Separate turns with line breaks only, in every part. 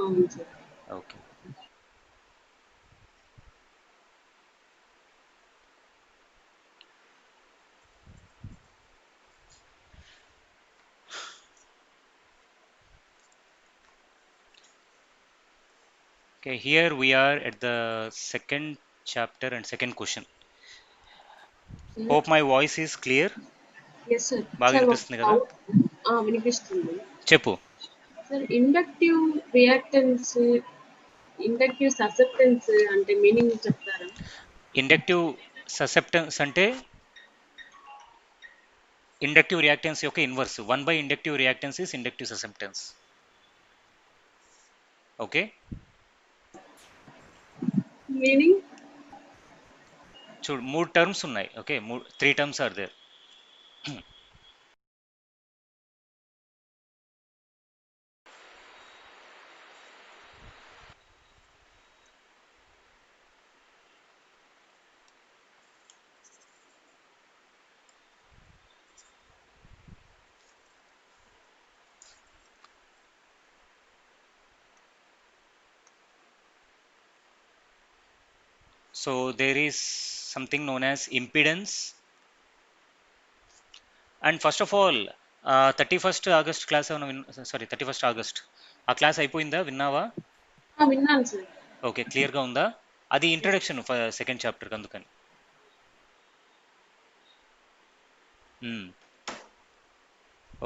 అవును sir.
Okay. Okay, here we are at the second chapter and second question.
Sir
Hope my voice is clear.
Yes sir.
బాగా
sir ఒక
వినిపిస్తుంది కదా?
Doubt వినిపిస్తుంది.
చెప్పు.
Sir inductive reactance, inductive susceptance అంటే meaning చెప్తారా?
Inductive susceptance అంటే inductive reactance యొక్క inverse. 1 by inductive reactance is inductive susceptance. Okay,
meaning?
చూడు 3 టర్మ్స్ ఉన్నాయి. Okay, 3 terms are there. So there is something known as impedance. And first of all, 31st August class ఏమైనా sorry 31st August ఆ class అయిపోయిందా? విన్నావా?
విన్నాను sir.
Okay, క్లియర్గా ఉందా? అది ఇంట్రడక్షన్ సెకండ్ చాప్టర్కి, అందుకని.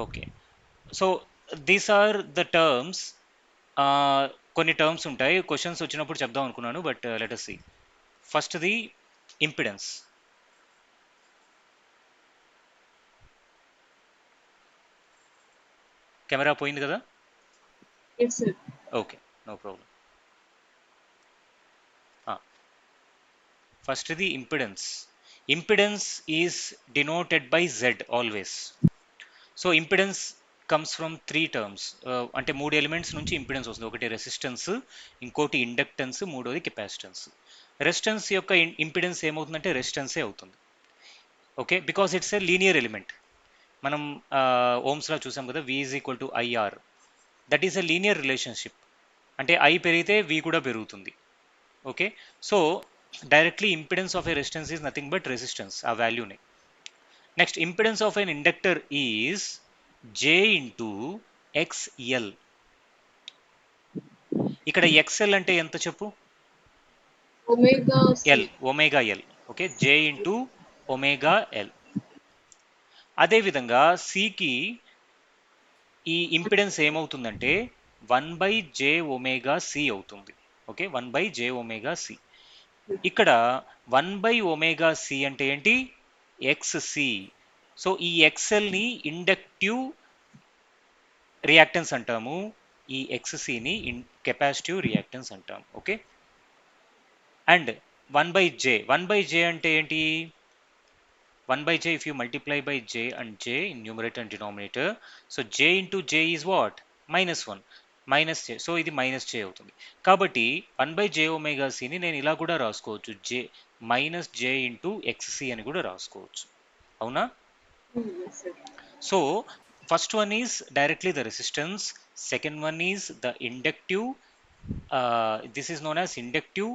Okay, so these are the terms. కొన్ని టర్మ్స్ ఉంటాయి, క్వశ్చన్స్ వచ్చినప్పుడు చెప్దాం అనుకున్నాను, but let us see. First the impedance. Camera పోయింది కదా?
Yes sir.
Okay, no problem. First the impedance. Impedance is denoted by Z always. So impedance comes from 3 terms. అంటే 3 elements నుంచి impedance వస్తుంది. ఒకటి రెసిస్టెన్స్, ఇంకోటి ఇండక్టెన్స్, మూడోది capacitance. Resistance యొక్క impedance ఏమవుతుందంటే రెసిస్టెన్సే అవుతుంది. Okay, because it's a linear element. మనం ఓమ్స్ లా చూసాం కదా, V is equal to IR. That is a linear relationship. అంటే ఐ పెరిగితే వి కూడా పెరుగుతుంది. Okay, so directly impedance of a resistance is nothing but resistance, ఆ వాల్యూనే. Next, impedance of an inductor is J into XL. ఇక్కడ XL అంటే ఎంత చెప్పు?
Omega C.
L, omega L. Okay, J into omega L. అదేవిధంగా సికి ఈ impedance ఏమవుతుందంటే 1/J ఒమేగా సి అవుతుంది. Okay, 1/J omega C. ఇక్కడ 1/ఒమేగా సి అంటే ఏంటి? XC. సో ఈ XLని ఇండక్టివ్ రియాక్టెన్స్ అంటాము, ఈ XCని కెపాసిటివ్ రియాక్టెన్స్ అంటాము. ఓకే, అండ్ 1/J అంటే ఏంటి? 1/J, if you multiply by J and J in numerator and denominator, so J into J is what? -1, minus J. So ఇది minus J అవుతుంది. కాబట్టి 1/J omega సిని నేను ఇలా కూడా రాసుకోవచ్చు, J ఇంటూ XC అని కూడా రాసుకోవచ్చు. అవునా?
Yes sir.
So first one is directly the resistance, second one is the inductive, this is known as inductive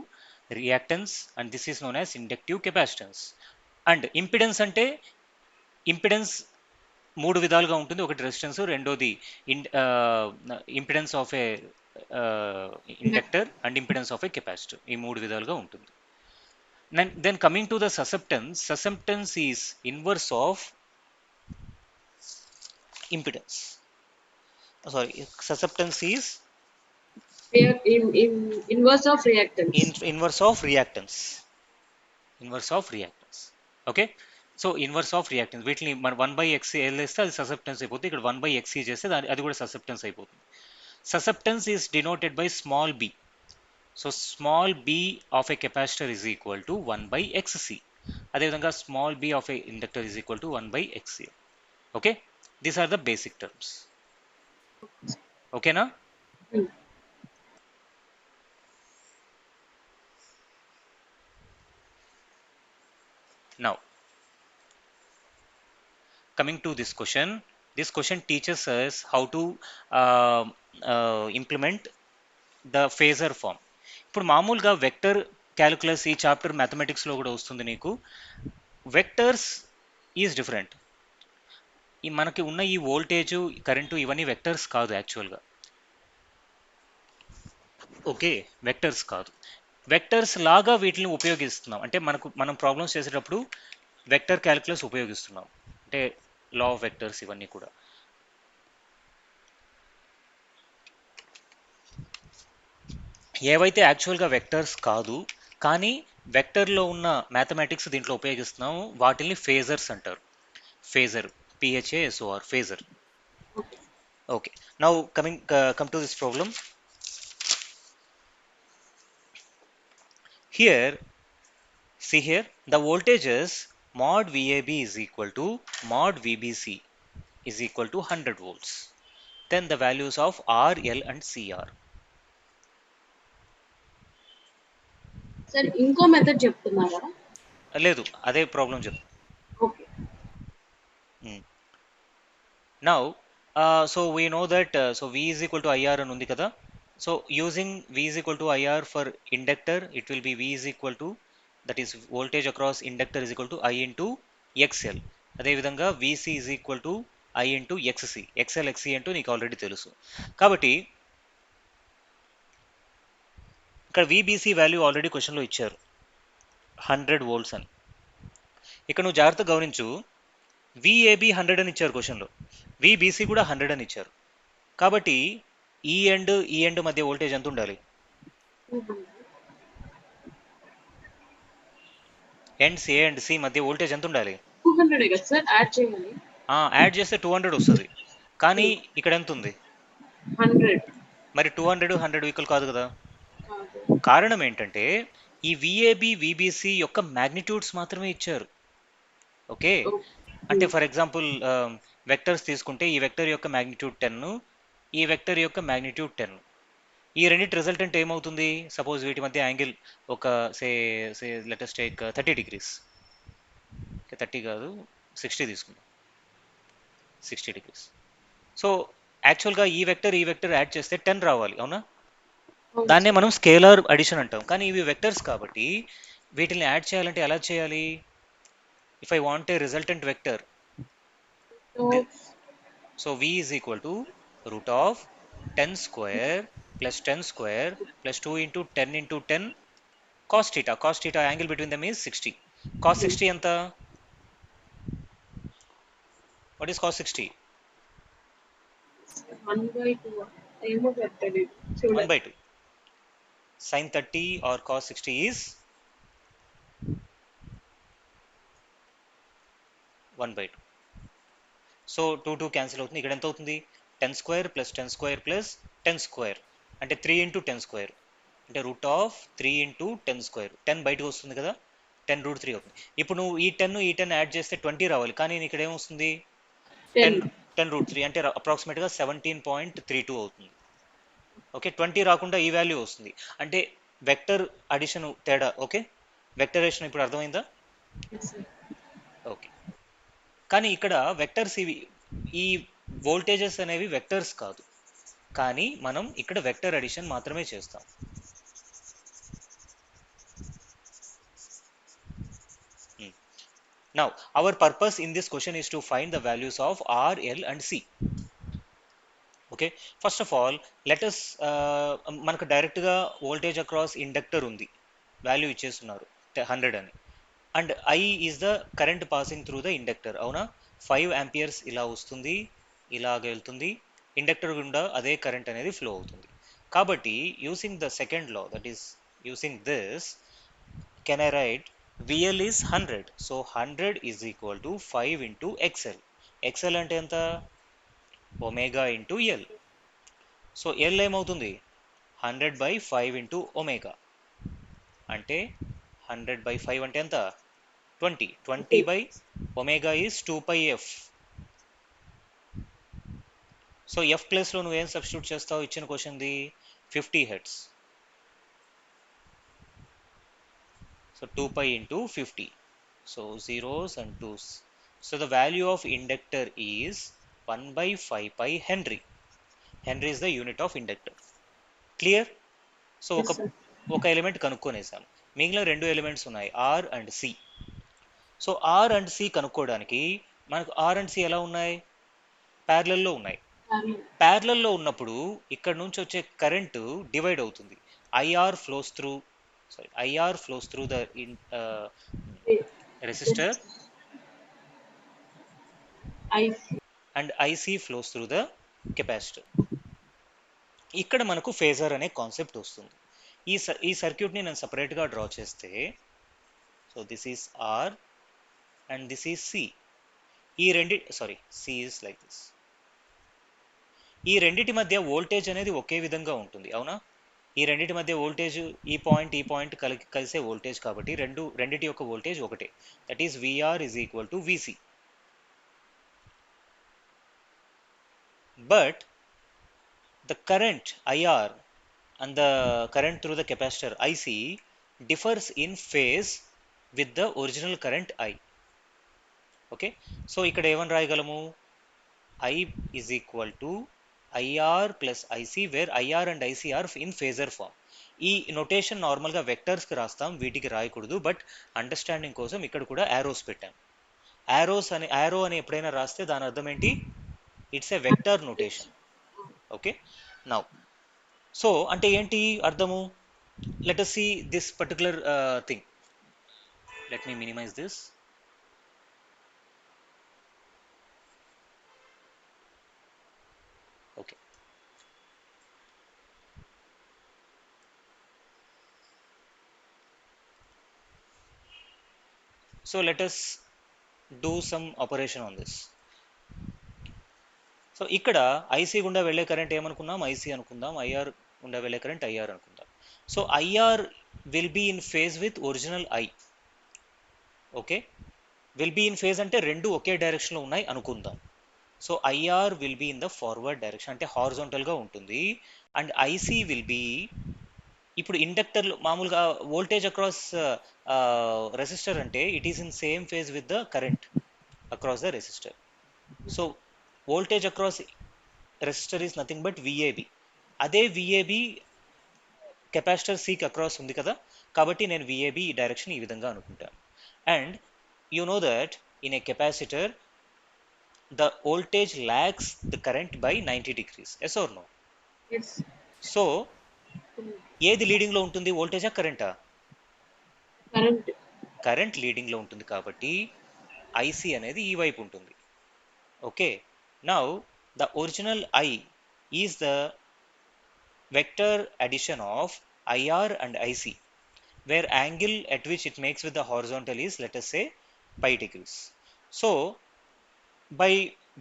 reactance, and this is known as inductive capacitance. And impedance అంటే impedance 3 విధాలుగా ఉంటుంది. ఒకటి resistance, రెండోది impedance of a inductor and impedance of a capacitor. ఈ 3 విధాలుగా ఉంటుంది. Then coming to the susceptance is inverse of impedance. Sorry, susceptance is
inverse of reactance.
inverse of reactance. Inverse of reactance. Okay, so inverse of reactance వీటిని మన 1/XC వేస్తే అది susceptance అయిపోతుంది. ఇక్కడ 1/XC చేస్తే అది కూడా ససెప్టెన్స్ అయిపోతుంది. Susceptance is denoted by small b. So small b of a capacitor is equal to 1/XC. అదేవిధంగా small b of a inductor is equal to 1/XC. Okay, these are the basic terms. ఓకేనా? Now, coming to this question teaches us how to implement the phasor form. ఇప్పుడు మామూలుగా vector calculus ఈ chapter మ్యాథమెటిక్స్లో కూడా వస్తుంది నీకు. Vectors is different. ఈ మనకి ఉన్న ఈ వోల్టేజ్, కరెంటు ఇవన్నీ వెక్టర్స్ కాదు యాక్చువల్గా. ఓకే, వెక్టర్స్ కాదు. వెక్టర్స్ లాగా వీటిని ఉపయోగిస్తున్నాం. అంటే మనం ప్రాబ్లమ్స్ చేసేటప్పుడు వెక్టర్ క్యాలిక్యులస్ ఉపయోగిస్తున్నాం. అంటే లా ఆఫ్ వెక్టర్స్ ఇవన్నీ కూడా. ఏవైతే యాక్చువల్గా వెక్టర్స్ కాదు కానీ వెక్టర్లో ఉన్న మ్యాథమెటిక్స్ దీంట్లో ఉపయోగిస్తున్నాము వాటిని ఫేజర్స్ అంటారు. Phasor, PHASOR, phasor.
Okay.
Okay, now come to this problem. Here, see here, the voltages mod VAB is equal to mod VBC is equal to 100 volts. Then the values of R, L and C are.
Sir ఇంకో method చెప్తున్నారా?
లేదు, అదే problem చెప్తా.
Okay.
Now, so we know that so V is equal to IR అని ఉంది కదా. So using V is equal to IR for inductor, it will be V is equal to, that is voltage across inductor is equal to I into XL. అదే విధంగా VC is equal to I into XC. XL, XC అంటూ నీకు already తెలుసు. కాబట్టి ఇక్కడ VBC value already క్వశ్చన్లో ఇచ్చారు 100 volts అని. ఇక్కడ నువ్వు జాగ్రత్తగా గమనించు, VAB 100 అని ఇచ్చారు క్వశ్చన్లో, VBC కూడా 100 అని ఇచ్చారు. కాబట్టి ఈ ఎండ్ మధ్య వోల్టేజ్ ఎంత ఉండాలి? ఎండ్స్ ఏ అండ్ సి మధ్య వోల్టేజ్ ఎంత ఉండాలి?
200 కదా సార్, యాడ్ చేయాలి.
యాడ్ చేస్తే 200 వస్తుంది. కానీ ఇక్కడ ఎంత ఉంది?
100.
మరి 200 ఈక్వల్ కాదు కదా.
కాదు.
కారణం ఏంటంటే ఈ VAB VBC యొక్క మ్యాగ్నిట్యూడ్స్ మాత్రమే ఇచ్చారు. ఓకే, అంటే ఫర్ ఎగ్జాంపుల్ వెక్టర్స్ తీసుకుంటే ఈ వెక్టర్ యొక్క మ్యాగ్నిట్యూడ్ 10, ఈ వెక్టర్ యొక్క మ్యాగ్నిట్యూడ్ 10. ఈ రెండింటి రిజల్టెంట్ ఏమవుతుంది? సపోజ్ వీటి మధ్య యాంగిల్ ఒక say let us take 30 degrees. 30 కాదు, 60 తీసుకుందాం, 60 degrees. సో యాక్చువల్గా ఈ వెక్టర్ యాడ్ చేస్తే 10 రావాలి, అవునా? దాన్నే మనం స్కేలార్ అడిషన్ అంటాం. కానీ ఇవి వెక్టర్స్ కాబట్టి వీటిని యాడ్ చేయాలంటే ఎలా చేయాలి? If I want a resultant vector, so V is equal to root of 10 square plus 10 square plus 2 into 10 into 10 cos theta. Cos theta angle between them is 60. Cos 60 ఎంత? What is cos 60?
1/2 ఏమో పెట్టలేదు
1/2. Sin 30 or cos 60 is 1/2. So 2 cancel అవుతుంది. ఇక్కడ ఎంత అవుతుంది? 10 square plus 10 square plus 10 square అంటే 3 into 10 square అంటే root of 3 into 10 square. 10 బయటకు వస్తుంది కదా, 10 root 3 అవుతుంది. ఇప్పుడు నువ్వు ఈ 10 యాడ్ చేస్తే 20 రావాలి. కానీ ఇక్కడ ఏమొస్తుంది? 10 root 3 అంటే అప్రాక్సిమేట్గా 17.32 అవుతుంది. ఓకే, 20 రాకుండా ఈ వాల్యూ వస్తుంది. అంటే వెక్టర్ అడిషన్ తేడా. ఓకే, వెక్టర్ అడిషన్ ఇప్పుడు అర్థమైందా? ఓకే, కానీ ఇక్కడ వెక్టర్స్ ఈ వోల్టేజెస్ అనేవి వెక్టర్స్ కాదు, కానీ మనం ఇక్కడ వెక్టర్ అడిషన్ మాత్రమే చేస్తాం. Now, our purpose in this question is to find the values of R, L and C. Okay, first of all, let us మనకు డైరెక్ట్గా వోల్టేజ్ అక్రాస్ ఇండక్టర్ ఉంది, వాల్యూ ఇచ్చేస్తున్నారు 100 అని. And I is the current passing through the inductor, అవునా? 5 amperes ఇలా వస్తుంది, ఇలాగ వెళ్తుంది, ఇండక్టర్ గుండా అదే కరెంట్ అనేది ఫ్లో అవుతుంది. కాబట్టి using the second law, that is using this, can I right VL is 100. So 100 is equal to 5 into XL. XL అంటే ఎంత? Omega into L. So L ఏమవుతుంది? 100 by 5 into ఒమేగా అంటే 100 by 5 అంటే ఎంత? 20. 20 by omega is 2 pi f. So F ప్లేస్లో నువ్వేం substitute చేస్తావు? ఇచ్చిన క్వశ్చన్ది 50 hertz. So 2 pi into 50. So zeros and 2's. So the value of inductor is 1 by 5 pi Henry. Henry is the unit of inductor. Clear? So
Yes, sir.
ఒక element కనుక్కొనేసాం. మిగిలిన 2 elements ఉన్నాయి, R and C. So R and C కనుక్కోవడానికి మనకు are and C ఎలా ఉన్నాయి? ప్యారలల్లో ఉన్నాయి.
Parallel.
ప్యారలల్లో ఉన్నప్పుడు ఇక్కడ నుంచి వచ్చే కరెంటు డివైడ్ అవుతుంది. IR flows through the
Eh,
resistor
Just I
and IC flows through the capacitor. ఇక్కడ మనకు ఫేజర్ అనే కాన్సెప్ట్ వస్తుంది. ఈ సర్క్యూట్ని నేను సపరేట్గా డ్రా చేస్తే, so this is R and this is C. C is like this. ఈ రెండిటి మధ్య వోల్టేజ్ అనేది ఒకే విధంగా ఉంటుంది, అవునా? ఈ రెండిటి మధ్య వోల్టేజ్ ఈ పాయింట్ కలిసే వోల్టేజ్ కాబట్టి రెండిటి యొక్క వోల్టేజ్ ఒకటే. That is VR is equal to VC. But the current IR and the current through the capacitor IC differs in phase with the original current I. Okay, so ఇక్కడ ఏమని రాయగలము? I is equal to IR plus IC, where IR and IC are in phasor form. ఈ notation నార్మల్గా వెక్టర్స్కి రాస్తాం, వీటికి రాయకూడదు. But understanding కోసం ఇక్కడ కూడా యారోస్ పెట్టాం. యారో అని ఎప్పుడైనా రాస్తే దాని అర్థం ఏంటి? It's a vector notation. Okay, now so అంటే ఏంటి అర్థము? Let us see this particular thing. Let me minimize this. Okay, so let us do some operation on this. So ఇక్కడ ఐసీ గుండా వెళ్ళే కరెంట్ ఏమనుకున్నాం? ఐసీ అనుకుందాం. ఐఆర్ గుండా వెళ్ళే కరెంట్ ఐఆర్ అనుకుందాం. So IR will be in phase with original I. Okay, will be in phase అంటే రెండు ఒకే డైరెక్షన్లో ఉన్నాయి అనుకుందాం. So IR will be in the forward direction, అంటే హారిజాంటల్గా ఉంటుంది. అండ్ ఐసీ విల్ బీ, ఇప్పుడు ఇండక్టర్లో మామూలుగా వోల్టేజ్ అక్రాస్ రెసిస్టర్ అంటే it is in same phase with the current across the resistor. So voltage across resistor is nothing but VAB. అదే VAB capacitor సికి across ఉంది కదా, కాబట్టి నేను విఏబి ఈ డైరెక్షన్ ఈ విధంగా అనుకుంటాను. And you know that in a capacitor the voltage lags the current by 90 degrees. Yes or no?
yes.
So ఏది లీడింగ్లో ఉంటుంది, వోల్టేజా కరెంటా?
Current.
కరెంట్ లీడింగ్లో ఉంటుంది కాబట్టి ఐసి అనేది ఈ వైపు ఉంటుంది. Okay, now the original I is the vector addition of IR and IC, where angle at which it makes with the horizontal is, let us say, pi degrees. So by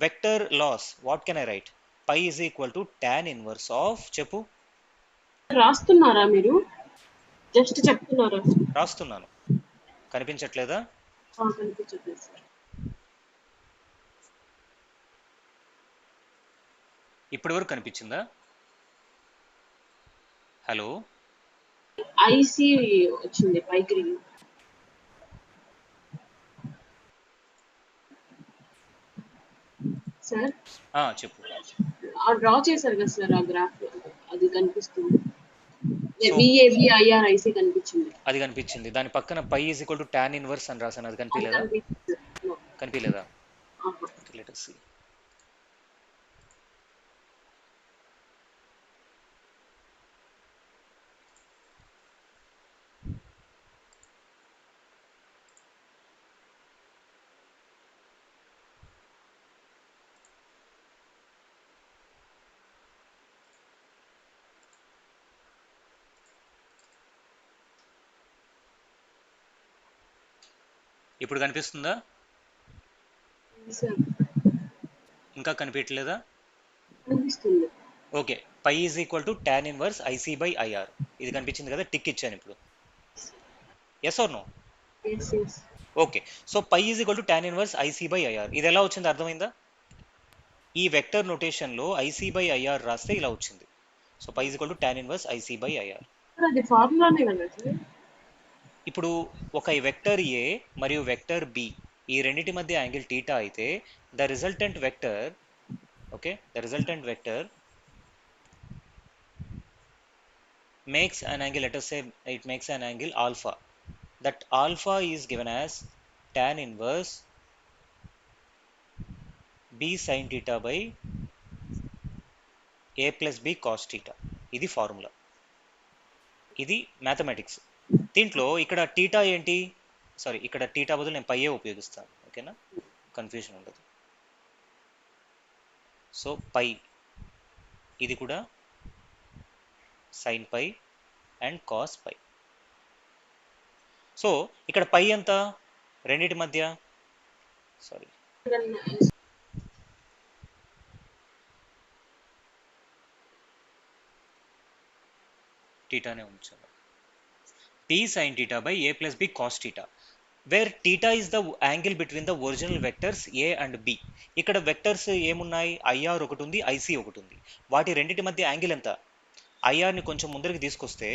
vector loss, what can I write? Pi is equal to tan inverse of, చెప్పు.
రాస్తున్నారా మీరు? Just చెప్తున్నారా?
రాస్తున్నాను, కనిపించట్లేదా?
కనిపించట్లేదు sir.
ఇప్పటి వరకు కనిపించిందా? Hello,
IC వచ్చింది పైకి. సార్
చెప్పు.
డ్రా చేశారు కదా సార్ ఆ గ్రాఫ్, అది కనిపిస్తుంది.
So-
విఏబి ఐఆర్ ఐసి కనిపించింది.
అది కనిపించింది. దాని పక్కన phi is equal to tan inverse అని రాసాను, అది కనిపించలేదా? కనిపించలేదా? Let us see. ఇప్పుడు కనిపిస్తుందా?
సార్
ఇంకా కనిపించలేదా?
కనిపిస్తుంది.
Okay, phi is equal to tan inverse IC by IR. ఇది కనిపించింది కదా, టిక్ ఇచ్చాను ఇప్పుడు. Yes or no?
Yes, yes.
Okay, so phi is equal to tan inverse IC by IR. ఇది ఎలా వచ్చింది అర్థమైందా? ఈ వెక్టర్ నొటేషన్లో ఐసీ బై ఐఆర్ రాస్తే ఇలా వచ్చింది. So phi is equal to tan inverse IC by IR.
అది ఫార్ములానే కదా సార్?
ఇప్పుడు ఒక వెక్టర్ ఏ మరియు వెక్టర్ బి, ఈ రెండింటి మధ్య యాంగిల్ టీటా అయితే the resultant vector, okay, the resultant vector makes an angle, let us say it makes an angle alpha. That alpha is given as tan inverse b sin theta by a plus b cos theta. ఇది formula, ఇది mathematics. దీంట్లో ఇక్కడ theta ఏంటి, sorry ఇక్కడ theta బదులు నేను పైయే ఉపయోగిస్తాను, ఓకేనా, కన్ఫ్యూజన్ ఉండదు. సో పై, ఇది కూడా sine phi and cos phi. So ఇక్కడ పై ఎంత రెండింటి మధ్య, సారీ టీటానే ఉంచాను, p sin theta by a plus b cos theta, where theta is the angle between the original vectors a and b. ఇక్కడ vectors ఏమున్నాయి, IR ఒకటి ఉంది, IC ఒకటి ఉంది. వాటి రెండింటి మధ్య యాంగిల్ ఎంత, ఐఆర్ని కొంచెం ముందరికి తీసుకొస్తే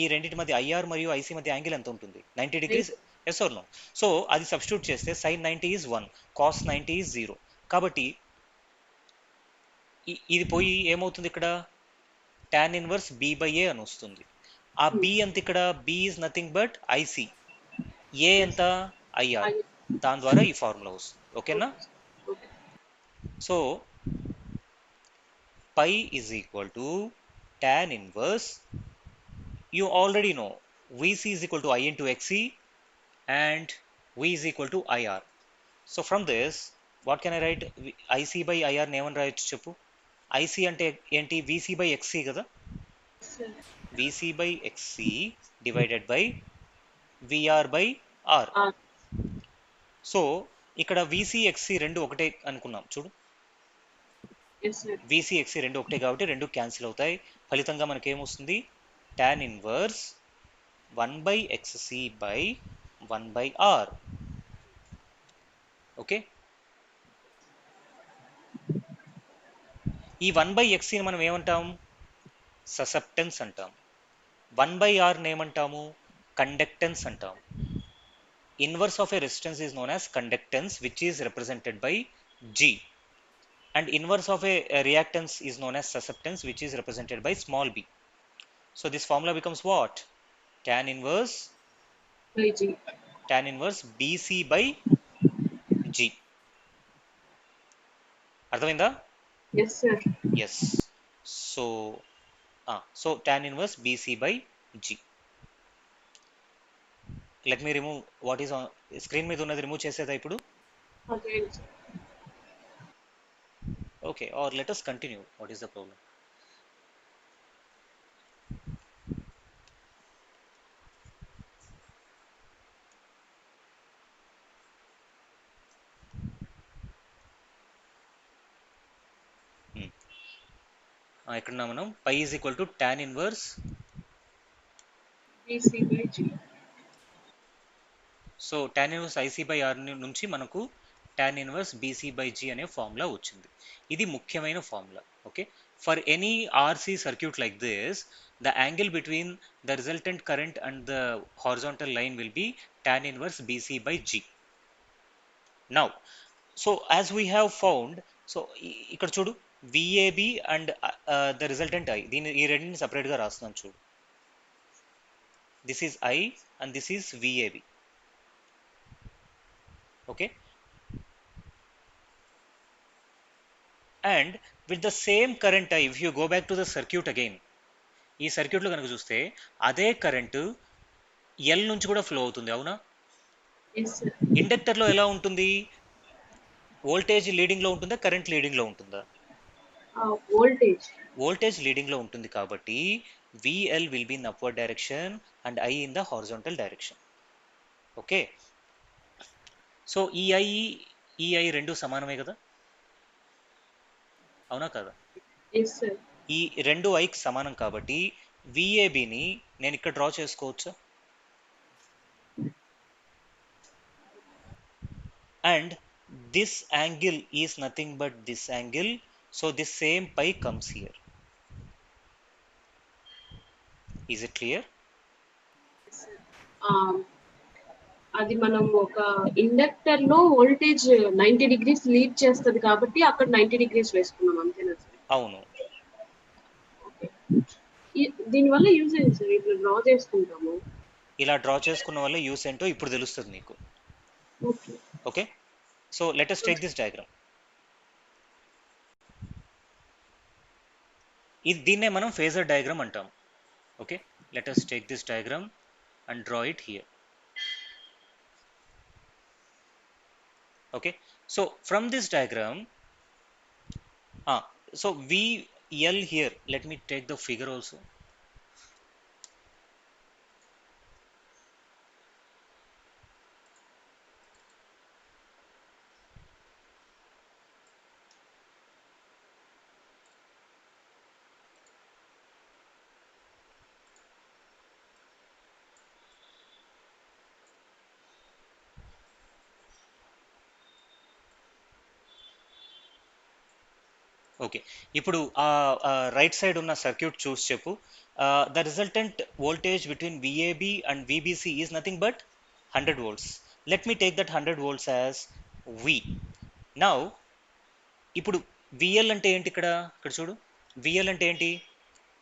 ఈ రెండింటి మధ్య ఐఆర్ మరియు ఐసి మధ్య యాంగిల్ ఎంత ఉంటుంది, 90 degrees, yes or no. So అది సబ్స్టిట్యూట్ చేస్తే sin 90 is 1, cos 90 is 0. కాబట్టి ఇది పోయి ఏమవుతుంది, ఇక్కడ tan inverse b by a అని వస్తుంది. ఆ b ఎంత, ఇక్కడ b is nothing but IC, a ఎంత IR, దాని ద్వారా ఈ ఫార్ములా వస్తుంది, ఓకేనా. So phi is equal to tan inverse, you already know VC is equal to I into XC and V is equal to IR. So from this what can I write, IC by IR నేమని రాయొచ్చు చెప్పు. IC అంటే ఏంటి, VC by XC కదా, VC by XC divided by VR by R. So ఇక్కడ VC XC రెండు ఒకటే అనుకున్నాం చూడు, VC XC రెండు ఒకటే కాబట్టి రెండు క్యాన్సిల్ అవుతాయి. ఫలితంగా మనకి ఏమొస్తుంది, tan inverse 1 by XC by 1 by R. Okay, ఈ 1 by XC ని మనం ఏమంటాం, ససెప్టెన్స్ అంటాం. 1 by R ని ఏమంటాము, కండక్టెన్స్ అంటాం. Inverse of a resistance is known as conductance, which is represented by G, and inverse of a reactance is known as susceptance, which is represented by small b. So this formula becomes what, tan inverse
by G,
tan inverse BC by G. అర్థమైందా?
yes sir,
yes. So tan inverse BC by G. Let me remove what is on screen మీద ఉన్నది, remove చేసేదా ఇప్పుడు?
okay,
Okay, or let us continue. What is the problem? ఇక్కడ మనం పై is equal to tan inverse
BC by G.
So tan inverse IC by R నుంచి మనకు tan inverse BC by G అనే formula వచ్చింది. ఇది ముఖ్యమైన formula. Okay, for any RC circuit like this, the angle between the resultant current and the horizontal line will be tan inverse BC by G. Now, so as we have found, so ఇక్కడ చూడు VAB and the resultant I, దీని ఈ రెండింటిని separate గా రాస్తున్నాను చూడు. This is I and this is VAB. Okay, and with the same current I, if you go back to the circuit again, ఈ సర్క్యూట్లో కనుక చూస్తే అదే కరెంటు ఎల్ నుంచి కూడా ఫ్లో అవుతుంది, అవునా? ఇండక్టర్లో ఎలా ఉంటుంది, వోల్టేజ్ లీడింగ్లో ఉంటుందా, కరెంట్ లీడింగ్లో ఉంటుందా? వోల్టేజ్ లీడింగ్లో ఉంటుంది కాబట్టి VL will be in upward direction and I in the horizontal direction. Okay, so ఈ I రెండు సమానమే కదా, అవునా కదా? ఈ రెండు ఐకి సమానం కాబట్టి VABని నేను ఇక్కడ డ్రా చేసుకోవచ్చా? And this angle is nothing but this angle, so this same phi comes here. Is it clear?
అది మనం ఒక ఇండక్టర్ లో వోల్టేజ్ 90 డిగ్రీస్ లీడ్ చేస్తుంది కాబట్టి అక్కడ 90 డిగ్రీస్ వేసుకున్నాం అంతేనా?
అవును.
దీనివల్ల యూజ్ ఏంటి సార్? ఇట్లా డ్రా చేసుకుంటాము.
ఇలా డ్రా చేసుకున్న వల్ల యూస్ ఏంటో ఇప్పుడు తెలుస్తుంది మీకు.
Okay.
Okay, so let us take this diagram. దీన్నే మనం ఫేజర్ డయాగ్రామ్ అంటాం. Okay, let us take this diagram and draw it here. Okay, so from this diagram, so VL here, let me take the figure also. Okay, ఇప్పుడు right side ఉన్న circuit చూసి చెప్పు. The resultant voltage between VAB and VBC is nothing but 100 volts. Let me take that 100 volts as V. Now ఇప్పుడు VL అంటే ఏంటి? ఇక్కడ చూడు, VL అంటే ఏంటి?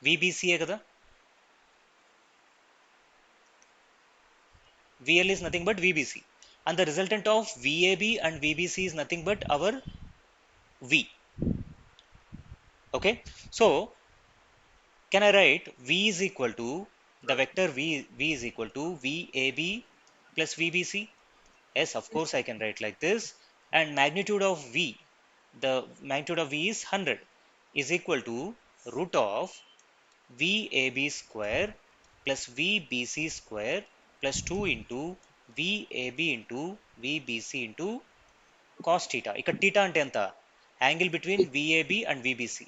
VBCయే కదా. VL is nothing but VBC, and the resultant of VAB and VBC is nothing but our V. Okay, so can I write V is equal to the vector V is equal to VAB plus VBC? Yes, of course I can write like this. And magnitude of V, the magnitude of V is 100, is equal to root of VAB square plus VBC square plus 2 into VAB into VBC into cos theta. ఇక్కడ theta అంటే ఎంత? Angle between VAB and VBC.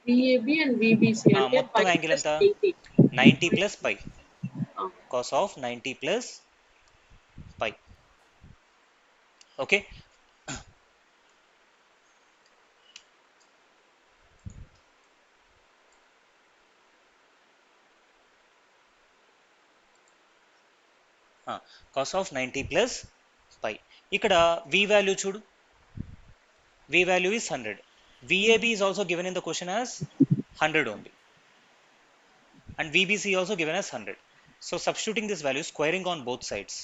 VAB and VBC అంటే
మొత్తం angle ఎంత?
90.
90 plus pi. cos of 90 plus pi. Okay, cos of 90 plus pi. ఇక్కడ V value చూడు, V value is 100. VAB is also given in the question as 100 only, and VBC also given as 100. So substituting this value, squaring on both sides,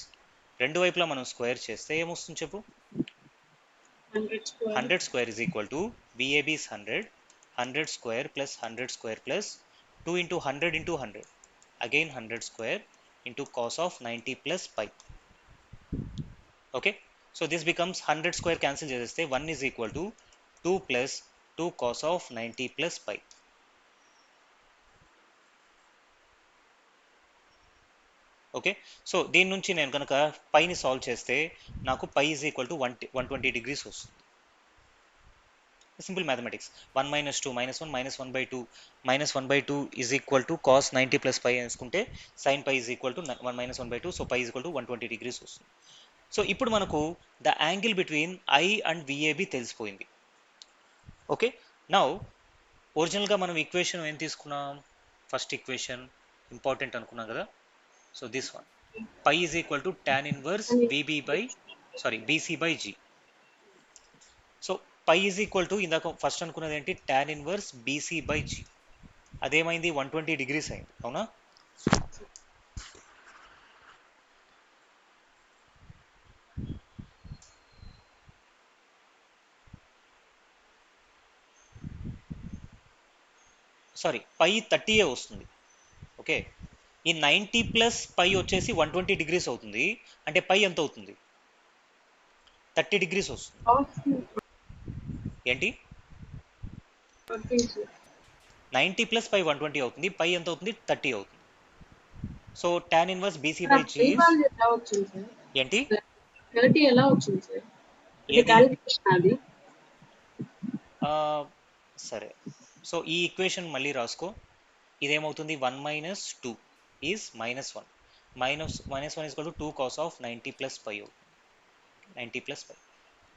రెండు వైపులా మనం square చేస్తే ఏమొస్తుంది చెప్పు? 100 square is equal to VAB is 100, 100 square plus 100 square plus 2 into 100 into 100, again 100 square into cos of 90 plus pi. Okay, so this becomes 100 square cancel chesthe 1 is equal to 2 plus 2 cos of 90 plus pi. Okay, so దీని నుంచి నేను కనుక పైని solve చేస్తే నాకు పై is equal to 120 degrees వస్తుంది. Simple mathematics. 1 minus 2 minus 1 minus 1/2 minus 1/2 is equal to cos 90 plus pi వేసుకుంటే sin pi is equal to 1 minus 1/2, so pi is equal to 120 degrees వస్తుంది. So ఇప్పుడు మనకు the angle between I and VAB తెలిసిపోయింది. Okay, now ఒరిజినల్గా మనం equation ఏం తీసుకున్నాం? First equation important అనుకున్నాం కదా. So this one, pi is equal to tan inverse BC by G. So pi is equal to ఇందాక ఫస్ట్ అనుకున్నది ఏంటి? tan inverse BC by G. అదేమైంది? 120 degrees అయింది, అవునా? సారీ, పై 30 వస్తుంది. ఓకే, ఈ 90 ప్లస్ పై వచ్చేసి 120 degrees అవుతుంది. అంటే పై ఎంత అవుతుంది? 30 degrees వస్తుంది. ఏంటి? 90 ప్లస్ పై 120 అవుతుంది, పై ఎంత అవుతుంది? 30 అవుతుంది. So tan inverse BC by G ఏంటి?
30 ఎలా వచ్చింది సార్? ఇది క్యాలిక్యులేషన్ అది.
సరే, సో ఈ ఈక్వేషన్ మళ్ళీ రాసుకో. ఇదేమవుతుంది? 1 minus 2 is -1. -1 is equal to 2 cos of 90 plus pi. 90 plus pi.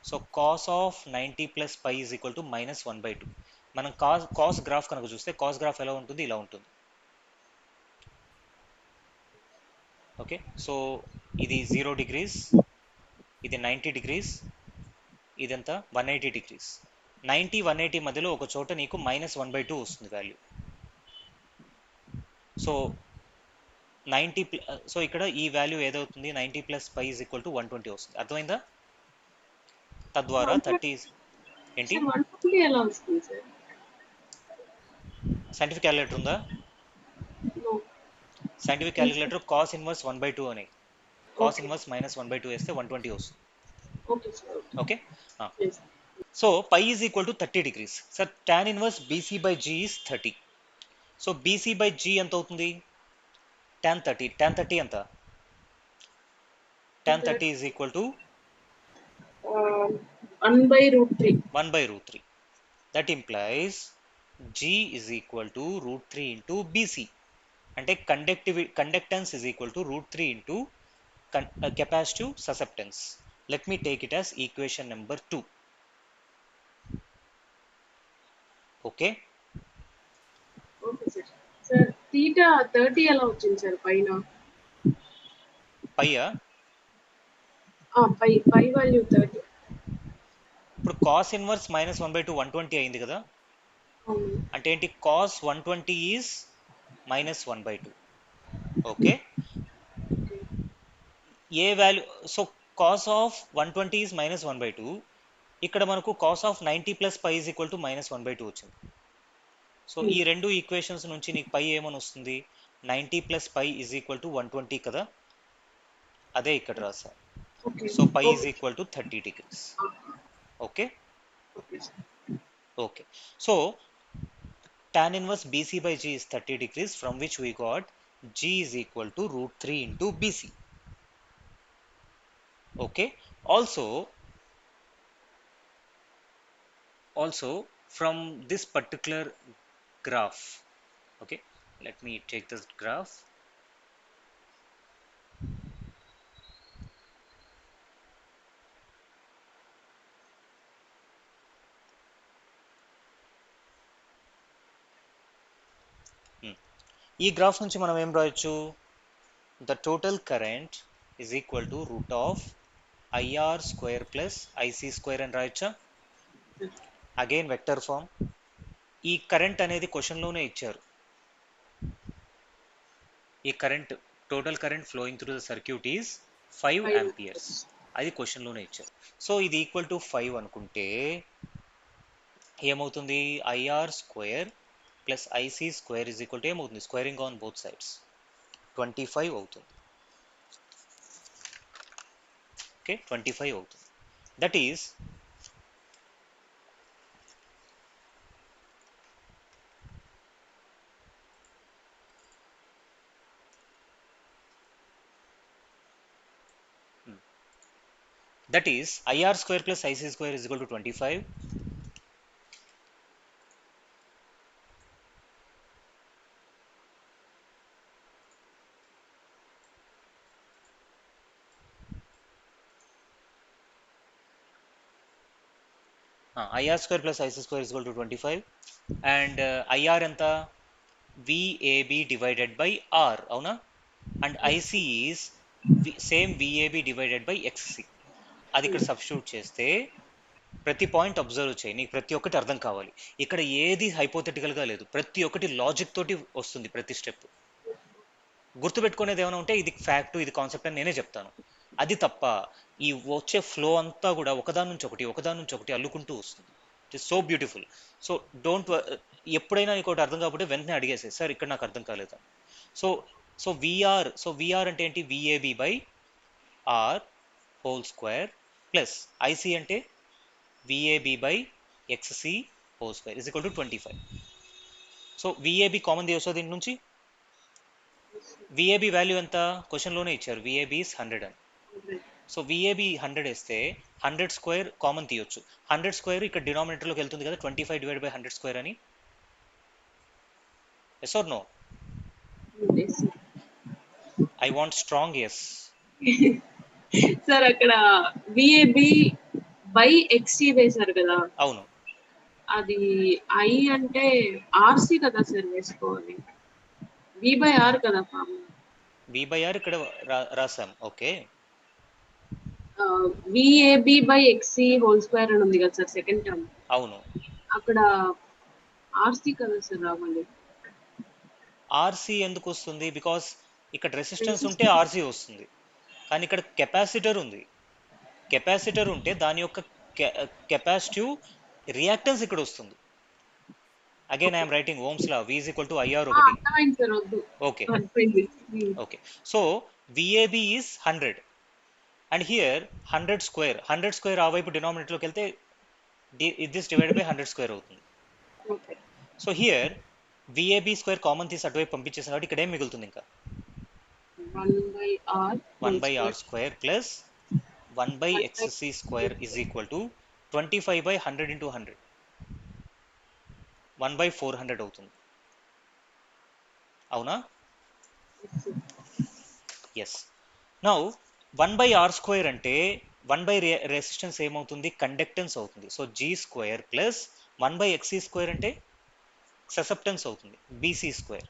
So cos of 90 plus pi is equal to -1/2. మనం కాస్ గ్రాఫ్ కనుక చూస్తే కాస్ గ్రాఫ్ ఎలా ఉంటుంది? ఇలా ఉంటుంది. ఓకే, సో ఇది 0 degrees, ఇది 90 degrees, ఇదంతా 180 degrees. 90 180 మధ్యలో ఒక చోట నీకు -1/2 వస్తుంది వాల్యూ. సో 90 సో ఇక్కడ ఈ వాల్యూ ఏదవుతుంది 90 plus phi is equal to 120 వస్తుంది. అర్థమైందా? తద్వారా 30 ఏంటి
సార్ 120 ఎలా వస్తుంది సార్?
సైంటిఫిక్ క్యాలిక్యులేటర్ ఉందా?
No.
Scientific calculator cos inverse 1/2 అని, కాస్ ఇన్వర్స్ మైనస్ 1/2 వేస్తే 120 వస్తుంది.
Okay sir.
Okay.
Yes.
So phi is equal to 30 degrees. Sir tan inverse BC by G is 30. So BC by G ఎంత అవుతుంది? tan 30. tan 30 ఎంత? tan 30 is equal to
1/√3.
1/√3. That implies G is equal to √3 into BC. అంటే conductance is equal to √3 into capacitive susceptance. Let me take it as equation number 2. Okay.
Okay sir. Sir theta 30 ఎలా వచ్చింది sir పైన?
పైయా
పై value 30.
ఇప్పుడు cos inverse minus 1/2 120 అయింది కదా. అంటే ఏంటి? Cos 120 is minus 1/2. Okay. ఏ value? So cos of 120 is minus 1/2. ఇక్కడ మనకు cos of 90 plus phi is equal to minus 1/2 వచ్చింది. సో ఈ రెండు ఈక్వేషన్స్ నుంచి నీకు పై ఏమని వస్తుంది? 90 plus phi is equal to 120 కదా, అదే ఇక్కడ రాసా. So phi is equal to 30 degrees. Okay. Okay. So tan inverse BC by G is 30 degrees, from which we got G is equal to √3 into BC. Okay. Also from this particular graph, okay, let me take this graph. ఈ graph నుంచి మనం ఏం రాయొచ్చు? The total current is equal to root of IR square plus IC square అని రాయొచ్చా? Again vector form. ఈ current అనేది క్వశ్చన్లోనే ఇచ్చారు. ఈ current, total current flowing through the circuit is 5 amperes. అది క్వశ్చన్లోనే ఇచ్చారు. సో ఇది ఈక్వల్ టు 5 అనుకుంటే ఏమవుతుంది? IR square plus IC square is equal to ఏమవుతుంది? స్క్వేరింగ్ ఆన్ బోత్ సైడ్స్ 25 అవుతుంది. ఓకే, 25 అవుతుంది. That is IR square plus IC square is equal to 25. IR square plus IC square is equal to 25. And IR anta VAB divided by R, avuna? And IC is same VAB divided by XC. అది ఇక్కడ substitute చేస్తే ప్రతి point observe చేయి, నీకు ప్రతి ఒక్కటి అర్థం కావాలి. ఇక్కడ ఏది హైపోథెటికల్గా లేదు, ప్రతి ఒక్కటి లాజిక్ తోటి వస్తుంది. ప్రతి స్టెప్ గుర్తుపెట్టుకునేది ఏమైనా ఉంటే ఇది ఫ్యాక్ట్, ఇది కాన్సెప్ట్ అని నేనే చెప్తాను. అది తప్ప ఈ వచ్చే ఫ్లో అంతా కూడా ఒకదాని నుంచి ఒకటి అల్లుకుంటూ వస్తుంది. It is so beautiful. So don't, ఎప్పుడైనా నీకు ఒకటి అర్థం కాకపోతే వెంటనే అడిగేసే, సార్ ఇక్కడ నాకు అర్థం కాలేదు. సో విఆర్ అంటే ఏంటి? VAB by R whole square plus IC అంటే VAB by XC whole square is equal to 25. So VAB common తీయొచ్చా దీని నుంచి? VAB వాల్యూ ఎంత? క్వశ్చన్లోనే ఇచ్చారు. VAB is 100 అని. సో VAB 100 వేస్తే 100 స్క్వేర్ కామన్ తీయొచ్చు. 100 స్క్వేర్ ఇక్కడ డినామినేటర్లోకి వెళ్తుంది కదా, 25 డివైడ్ బై 100 స్క్వేర్ అని. Yes or no? I want strong yes.
Sir అక్కడ VAB బై XC వేశారు కదా.
అవును.
అది I అంటే RC కదా సార్ వేసుకోవాలి. V బై R కదా ఫార్ములా. V
బై R ఇక్కడ రాసాం. Okay.
VAB by XC whole square అని ఉంది కదా సార్ సెకండ్ టర్మ్.
అవును.
అక్కడ RC కదా సార్ రావాలి.
ఆర్సీ ఎందుకు వస్తుంది? బికాస్ ఇక్కడ రెసిస్టెన్స్ ఉంటే ఆర్సీ వస్తుంది, కానీ ఇక్కడ కెపాసిటర్ ఉంది. కెపాసిటర్ ఉంటే దాని యొక్క కెపాసిటివ్ రియాక్టెన్స్ ఇక్కడ వస్తుంది. Again I'm writing Ohm's law V = IR ఒకటి.
అర్థమైంది సార్, వద్దు.
ఓకే
సరిపోయింది.
Okay. So VAB is 100 and here 100 square ఆ వైపు డినామినేటర్లోకి వెళ్తే దిస్ డివైడెడ్ బై 100 స్క్వేర్ అవుతుంది.
Okay.
So here VAB square common తీసి అటువైపు పంపించేసాం కాబట్టి ఇక్కడ ఏం మిగులుతుంది? ఇంకా 1/r square plus 1/xc square is equal to 25/100 into 100 1/400 అవుతుంది. అవునా? ఎస్. నౌ 1/r స్క్వేర్ అంటే 1 రెసిస్టెన్స్ ఏమవుతుంది? కండక్టెన్స్ అవుతుంది. So G square plus 1/xc square అంటే ససెప్టెన్స్ అవుతుంది, BC square.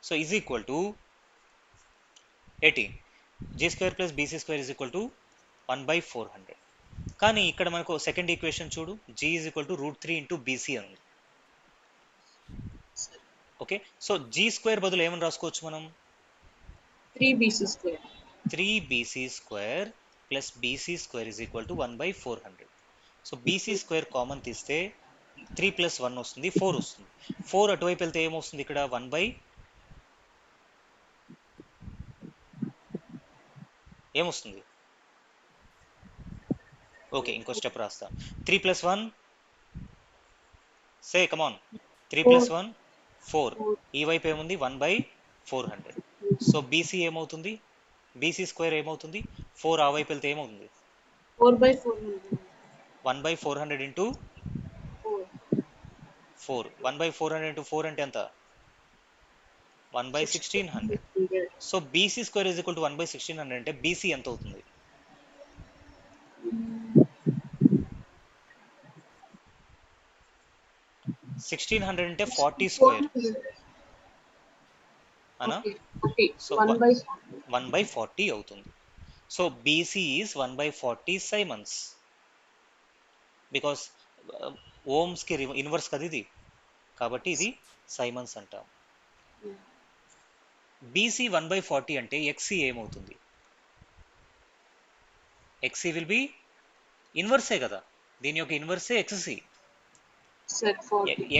So is equal to 18. G square plus BC square is equal to 1/400. కానీ ఇక్కడ మనకు సెకండ్ ఈక్వేషన్ చూడు, G is equal to √3 into BC అని. Okay. So G square బదులు ఏమని రాసుకోవచ్చు మనం?
3BC square.
3BC square plus BC square is equal to 1/400. So BC square common తీస్తే 3 + 1 వస్తుంది, 4 వస్తుంది. 4 అటువైపు వెళ్తే ఏమొస్తుంది? ఇక్కడ 1 ఏమొస్తుంది? ఓకే, ఇంకో స్టెప్ రాస్తా. 3 + 1 సే కమాన్. 3 + 1 4. ఈ వైపు ఏముంది? 1/400. సో BC ఏమవుతుంది? BC స్క్వేర్ ఏమవుతుంది? 4 ఆ వైపు వెళ్తే ఏమవుతుంది?
4/400.
1/400 into 4. 1/400 into 4 అంటే ఎంత? 1/1600. So BC square is equal to 1/1600 అంటే BC ఎంత అవుతుంది? 1600 అంటే 40 స్క్వేర్ అనా? సో 1/40 అవుతుంది. So BC is 1/40 siemens, because ఓమ్స్కి ఇన్వర్స్ కదా ఇది, కాబట్టి ఇది సైమన్స్ అంటాం. BC 1/40 అంటే XC ఏమవుతుంది? XC విల్ బి ఇన్వర్సే కదా, దీని యొక్క ఇన్వర్సే XC.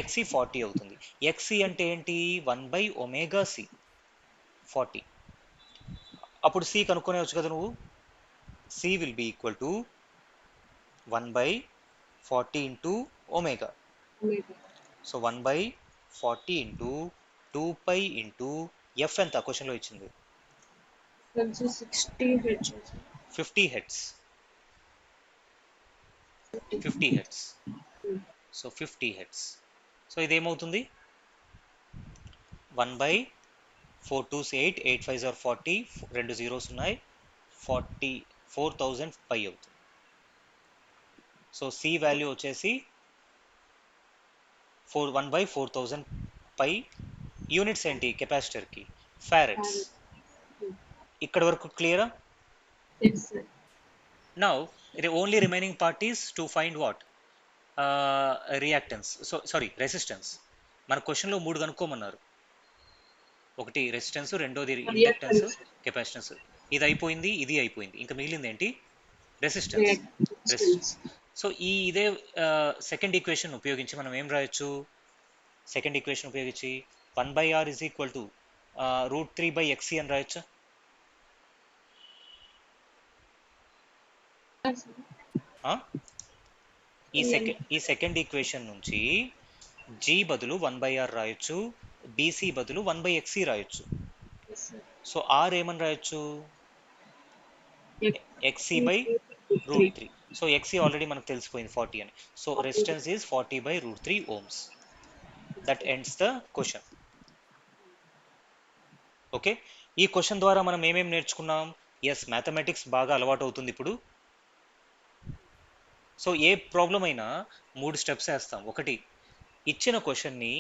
XC 40 అవుతుంది. XC అంటే ఏంటి? 1/ωc 40. అప్పుడు C కనుక్కొనేవచ్చు కదా నువ్వు. C will be equal to 1/40 into omega. So 1/40 into 2π into F ఎంత క్వశ్చన్లో ఇచ్చింది? 50 hertz. 50 hertz. So 50 hertz. So ఇదేమవుతుంది? 1/4 2s 8 8 5s are 40, 2 zeros ఉన్నాయి, 4000 π అవుతుంది. సో C వాల్యూ వచ్చేసి 1/4000 π. యూనిట్స్ ఏంటి కెపాసిటర్కి? ఫారెడ్స్. ఇక్కడ వరకు క్లియరా? Now only remaining part is to find what? Reactance. Sorry resistance. మన క్వశ్చన్లో 3 కనుక్కోమన్నారు. ఒకటి రెసిస్టెన్స్, రెండోది ఇండక్టెన్స్, కెపాసిటెన్స్. ఇది అయిపోయింది, ఇది అయిపోయింది, ఇంకా మిగిలింది ఏంటి? రెసిస్టెన్స్. సో ఇదే సెకండ్ ఈక్వేషన్ ఉపయోగించి మనం ఏం రాయొచ్చు? సెకండ్ ఈక్వేషన్ ఉపయోగించి 1/r is equal to √3/xc అని రాయొచ్చా? ఈ సెకండ్ ఈక్వేషన్ నుంచి G బదులు 1/r రాయొచ్చు, BC బదులు 1/xc రాయొచ్చు. సో R ఏమని రాయొచ్చు? XC/√3. సో XC ఆల్రెడీ మనకు తెలిసిపోయింది 40 అని. So resistance is 40/√3 ohms. That ends the question. Okay, ఈ క్వశ్చన్ ద్వారా మనం ఏమేమి నేర్చుకున్నాం? ఎస్, మ్యాథమెటిక్స్ బాగా అలవాటు అవుతుంది ఇప్పుడు. సో ఏ ప్రాబ్లం అయినా 3 స్టెప్స్ వేస్తాం. ఒకటి, ఇచ్చిన క్వశ్చన్ని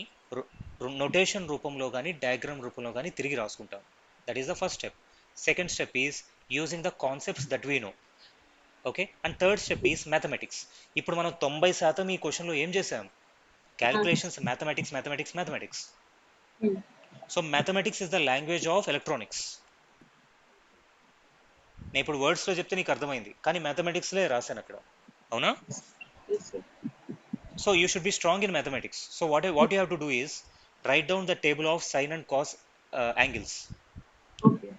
నొటేషన్ రూపంలో కానీ డయాగ్రామ్ రూపంలో కానీ తిరిగి రాసుకుంటాం. That is the first step. Second step is using the concepts that we know. Okay, and third step is mathematics. ఇప్పుడు మనం 90% ఈ క్వశ్చన్లో ఏం చేసాం? Calculations, mathematics. So mathematics is the language of electronics. నేను ఇప్పుడు వర్డ్స్లో చెప్తే నీకు అర్థమైంది, కానీ మ్యాథమెటిక్స్లే రాశాను అక్కడ, అవునా?
Yes, sir.
So you should be strong in mathematics. So what you have to do is write down the table of sine and cos angles.
Okay.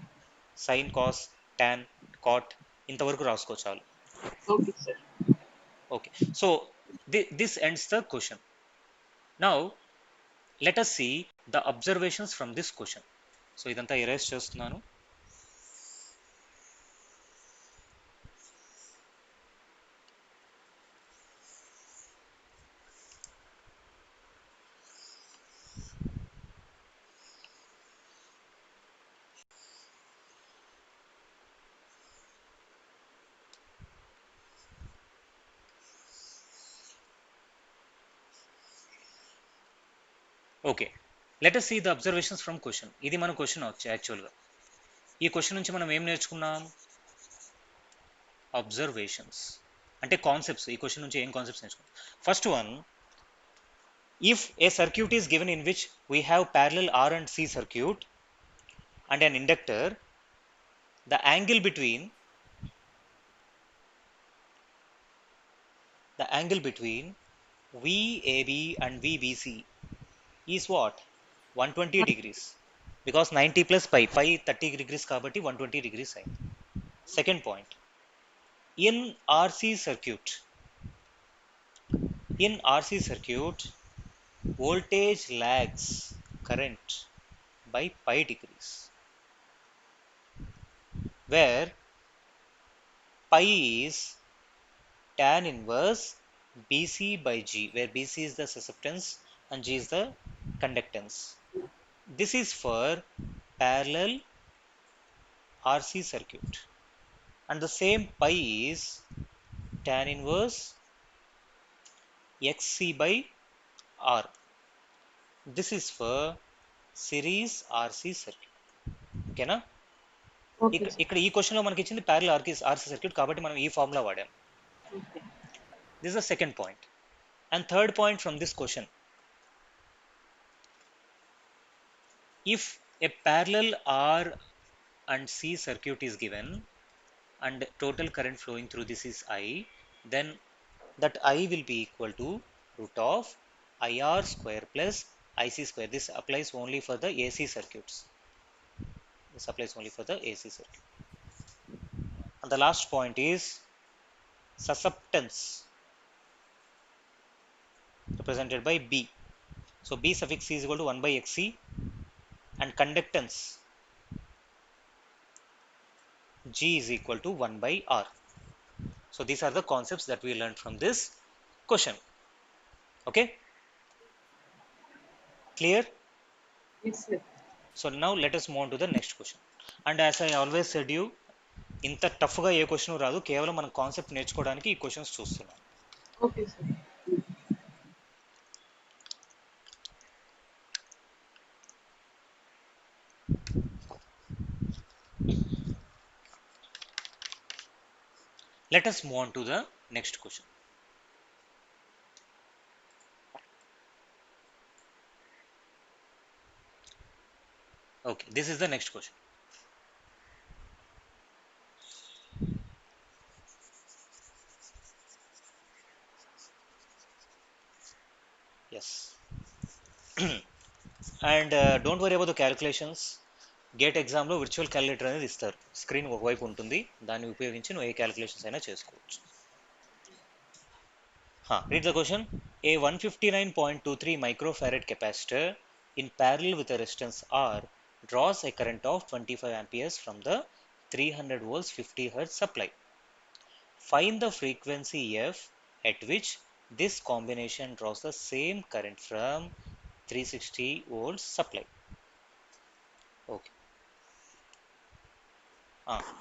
Sine, cos, tan, cot, ఇంతవరకు రాసుకో చాలు.
Okay, sir.
Okay. So this ends the question. Now let us see the observations from this question. So ఇదంతా erase చేస్తున్నాను. Okay, let us see the observations from question. ఇది మన question యాక్చువల్గా. ఈ question నుంచి మనం ఏం నేర్చుకున్నాం? అబ్జర్వేషన్స్ అంటే కాన్సెప్ట్స్. ఈ క్వశ్చన్ నుంచి ఏం కాన్సెప్ట్స్ నేర్చుకున్నాం? First one, if a circuit is given in which we have parallel R and C circuit and an inductor, the angle between VAB and VBC is what? 120 degrees, because 90 plus pi 30 degrees kabatti 120 degrees అయింది. Second point, in RC circuit voltage lags current by pi degrees, where pi is tan inverse BC by G, where BC is the susceptance and G is the conductance. This is for parallel RC circuit, and the same pi is tan inverse XC by R. This is for series RC circuit. ఓకేనా?
Okay, sir.
ఇక్కడ ఈ క్వశ్చన్లో మనకి ఇచ్చింది parallel RC circuit, కాబట్టి మనం ఈ formula వాడాం.
Okay.
This is the second point. And third point from this question, if a parallel R and C circuit is given and total current flowing through this is I, then that I will be equal to root of IR square plus IC square. This applies only for the AC circuits. This applies only for the AC circuit. And the last point is susceptance, represented by B. So B suffix C is equal to 1 by XC, and conductance G is equal to 1 by R. So these are the concepts that we learned from this question. Okay? Clear?
Yes, sir.
So now let us move on to the next question. And as I always said you, ఇంత టఫ్గా ఏ question రాదు, కేవలం మనం concept నేర్చుకోవడానికి ఈ questions చూస్తున్నాం.
Okay, sir.
Let us move on to the next question. Okay, this is the next question. Yes. And don't worry about the calculations. Gate ఎగ్జామ్లో virtual calculator అనేది ఇస్తారు, స్క్రీన్ ఒకవైపు ఉంటుంది, దాన్ని ఉపయోగించి నువ్వు ఏ క్యాలిక్యులేషన్స్ అయినా చేసుకోవచ్చు. Read the question. A 159.23 microfarad capacitor in parallel with a resistance R draws a current of 25 amperes from the 300 volts 50 hertz supply. Find the frequency f at which this combination draws the same current from 360 volts supply. Okay.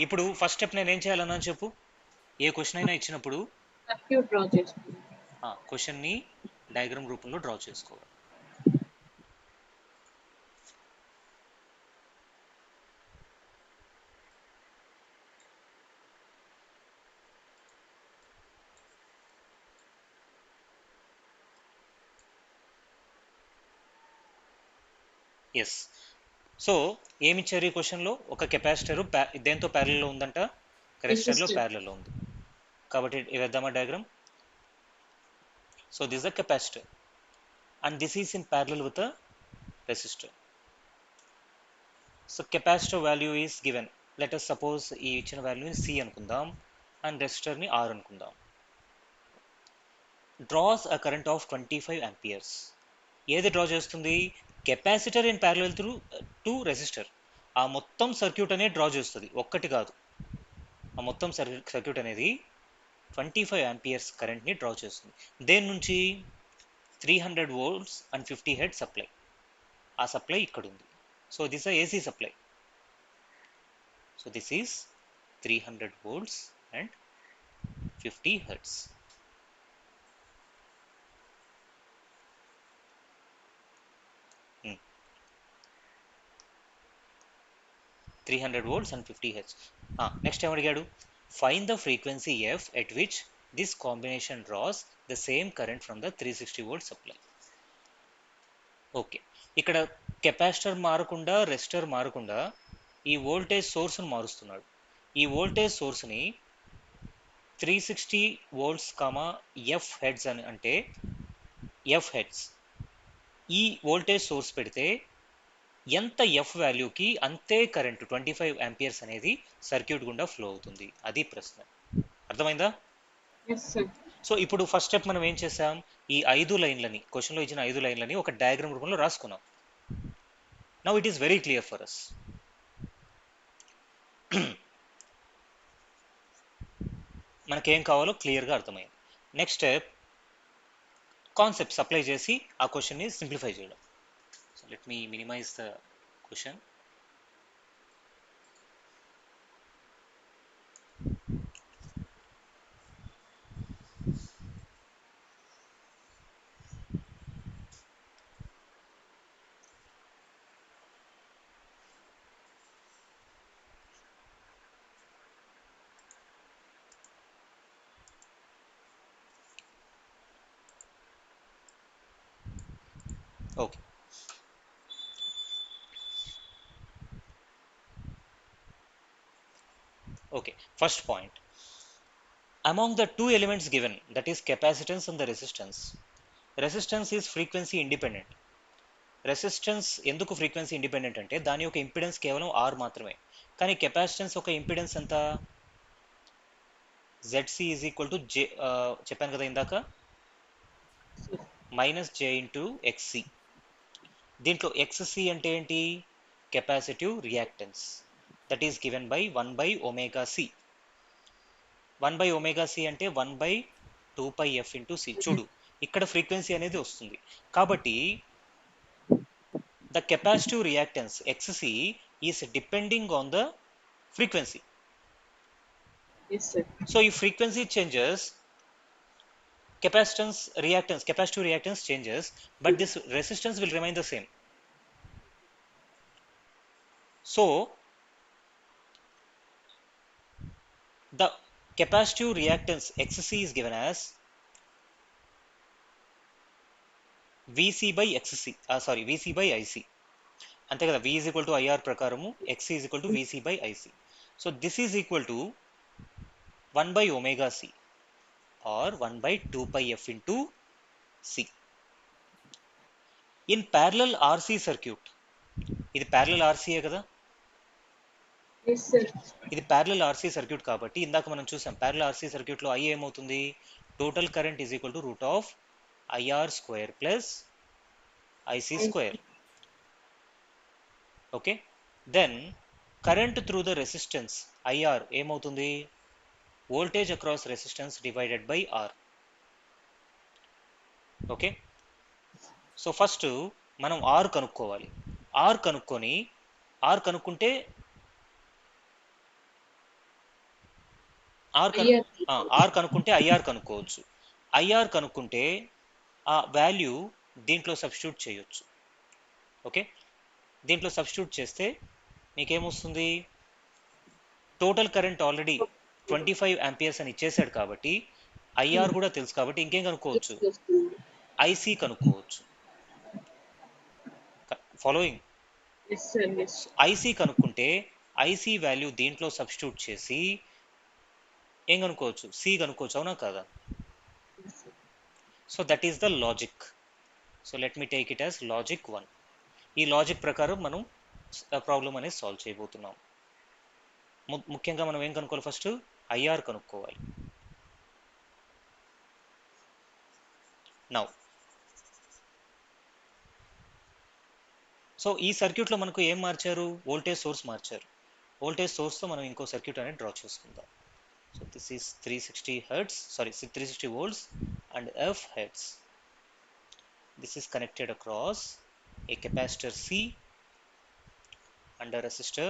ఇప్పుడు first step నేను ఏం చేయాలన్నా చెప్పు. ఏ question అయినా ఇచ్చినప్పుడు
circuit draw చేసుకుందాం.
క్వశ్చన్ని diagram రూపంలో డ్రా చేసుకోవాలి. ఎస్, సో ఏమి ఇచ్చారు ఈ క్వశ్చన్లో? ఒక కెపాసిటర్ దేంతో ప్యారలలో ఉందంట? రెసిస్టర్లో
రెసిస్టర్.
ప్యారలలో ఉంది. కాబట్టి వేద్దామా diagram? So this the capacitor and this is in parallel with a resistor. So capacitor value is given. Let us suppose ఈ ఇచ్చిన వాల్యూ C అనుకుందాం అండ్ రెసిస్టర్ ని R అనుకుందాం. Draws a current of 25 amperes. ఏది draw చేస్తుంది? Capacitor in parallel to resistor. ఆ మొత్తం circuit అనేది డ్రా చేస్తుంది, ఒక్కటి కాదు. ఆ మొత్తం సర్క్యూట్ అనేది 25 amperes కరెంట్ ని డ్రా చేస్తుంది. దేని నుంచి? 300 volts అండ్ 50 hertz సప్లై. ఆ సప్లై ఇక్కడ ఉంది. So this AC supply. So this is 300 volts and 50 hertz. Hmm. 300 volts and 50 hertz. Next time అడిగాడు, find the frequency f at which this combination draws the same current from the 360 volt supply. Okay, ఇక్కడ capacitor మారకుండా resistor మారకుండా ఈ voltage సోర్స్ను మారుస్తున్నాడు. ఈ voltage సోర్స్ని 360 volts F heads అని అంటే F heads. ఈ voltage source పెడితే ఎంత ఎఫ్ వాల్యూకి అంతే కరెంట్ 25 amperes అనేది సర్క్యూట్ గుండా ఫ్లో అవుతుంది. అది ప్రశ్న. అర్థమైందా? సో ఇప్పుడు ఫస్ట్ స్టెప్ మనం ఏం చేసాం? ఈ 5 లైన్లని, క్వశ్చన్లో ఇచ్చిన 5 లైన్లని ఒక డయాగ్రామ్ రూపంలో రాసుకున్నాం. Now it is very clear for us. మనకేం కావాలో క్లియర్గా అర్థమైంది. నెక్స్ట్ స్టెప్ కాన్సెప్ట్స్ అప్లై చేసి ఆ క్వశ్చన్ని సింప్లిఫై చేయడం. So let me minimize the question. Okay. Okay, first point. Among the two elements given, that is capacitance and the resistance is frequency independent. Resistance ఎందుకు frequency independent అంటే దాని యొక్క impedance కేవలం are మాత్రమే. కానీ కెపాసిటెన్స్ ఒక impedance ఎంత? ZC is equal to జే, చెప్పాను కదా ఇందాక, -j ఇంటూ XC. దీంట్లో XC అంటే ఏంటి? Capacitive reactance. That is given by 1/ωc. 1/ωc అంటే 1/2πf ఇంటూ C. చూడు, ఇక్కడ ఫ్రీక్వెన్సీ అనేది వస్తుంది. కాబట్టి the capacitive reactance XC is depending on the frequency.
Yes, sir.
So if frequency changes, capacitive reactance changes, but this resistance will remain the same. So the capacitive reactance XC is given as VC by XC, VC by IC. అంతే కదా, V is equal to IR ప్రకారము XC is equal to VC by IC. So this is equal to 1/ωc or 1/2πf into C. In parallel RC circuit, ఇది parallel RC కదా?
Yes, sir.
ఇది parallel RC circuit కాబట్టి ఇందాక మనం చూసాం parallel RC సర్క్యూట్లో I ఏమవుతుంది? Total current is equal to root of IR square plus IC square. Okay, then current through the resistance IR ఏమవుతుంది? Voltage across resistance divided by R. Okay, so first మనం R కనుక్కోవాలి. R కనుక్కుంటే R కనుక్కుంటే IR కనుక్కోవచ్చు. IR కనుక్కుంటే ఆ value దీంట్లో substitute చేయొచ్చు. ఓకే, దీంట్లో సబ్స్టిట్యూట్ చేస్తే మీకేమొస్తుంది? టోటల్ కరెంట్ ఆల్రెడీ 25 amperes అని ఇచ్చేసాడు కాబట్టి IR కూడా తెలుసు కాబట్టి ఇంకేం కనుక్కోవచ్చు? IC కనుక్కోవచ్చు. Following?
Yes sir yes.
IC కనుక్కుంటే ఐసీ వాల్యూ దీంట్లో సబ్స్టిట్యూట్ చేసి ఏం కనుక్కోవచ్చు, సి కనుక్కోవచ్చు, అవునా కదా? So that is the logic. So let me take it as logic 1. ఈ లాజిక్ ప్రకారం మనం ప్రాబ్లం అనేది సాల్వ్ చేయబోతున్నాం. ముఖ్యంగా మనం ఏం కనుక్కోవాలి, ఫస్ట్ ఐఆర్ కనుక్కోవాలి. నౌ సో ఈ సర్క్యూట్లో మనకు ఏం మార్చారు, వోల్టేజ్ సోర్స్ మార్చారు. వోల్టేజ్ సోర్స్తో మనం ఇంకో సర్క్యూట్ అనేది డ్రా చేసుకుందాం. So this is 360 hertz, sorry 360 volts and F hertz. This is connected across a capacitor C and a resistor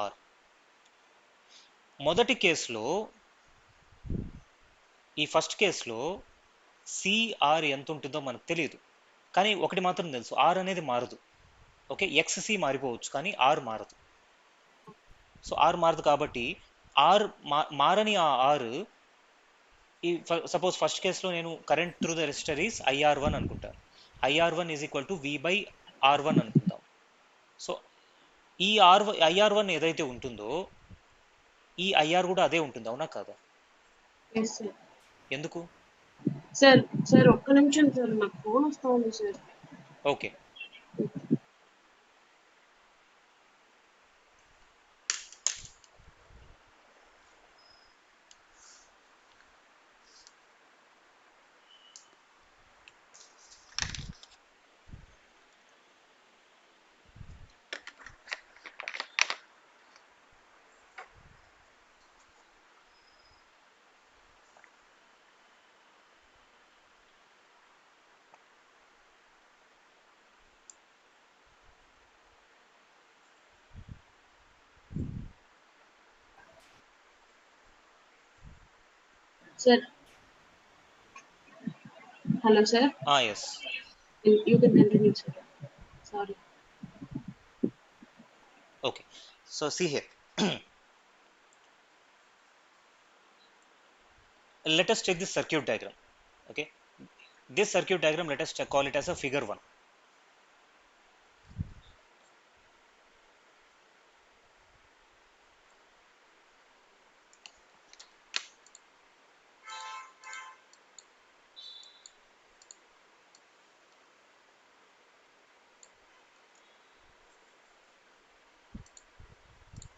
R. మొదటి కేసులో, ఈ ఫస్ట్ కేసులో సిఆర్ ఎంత ఉంటుందో మనకు తెలియదు, కానీ ఒకటి మాత్రం తెలుసు, ఆర్ అనేది మారదు. ఓకే, ఎక్స్సి మారిపోవచ్చు కానీ ఆర్ మారదు. సో ఆర్ మారదు కాబట్టి ఆర్ మారని ఆ ఆర్, ఈ సపోజ్ ఫస్ట్ కేసులో నేను current through the resistor is IR one అనుకుంటాను. IR one is equal to V by R one అనుకుంటాం. సో ఈ ఐఆర్1 ఏదైతే ఉంటుందో ఈ ఐఆర్ కూడా అదే ఉంటుంది, అవునా కాదా?
Yes sir.
ఎందుకు
సార్ సార్ ఒక్క నిమిషం సార్, నాకు ఫోన్ వస్తా ఉంది sir.
Okay.
Sir hello sir.
Yes,
you can continue sir. Sorry.
Okay. So see here. Let us take this circuit diagram. Okay, this circuit diagram, let us call it as a figure 1.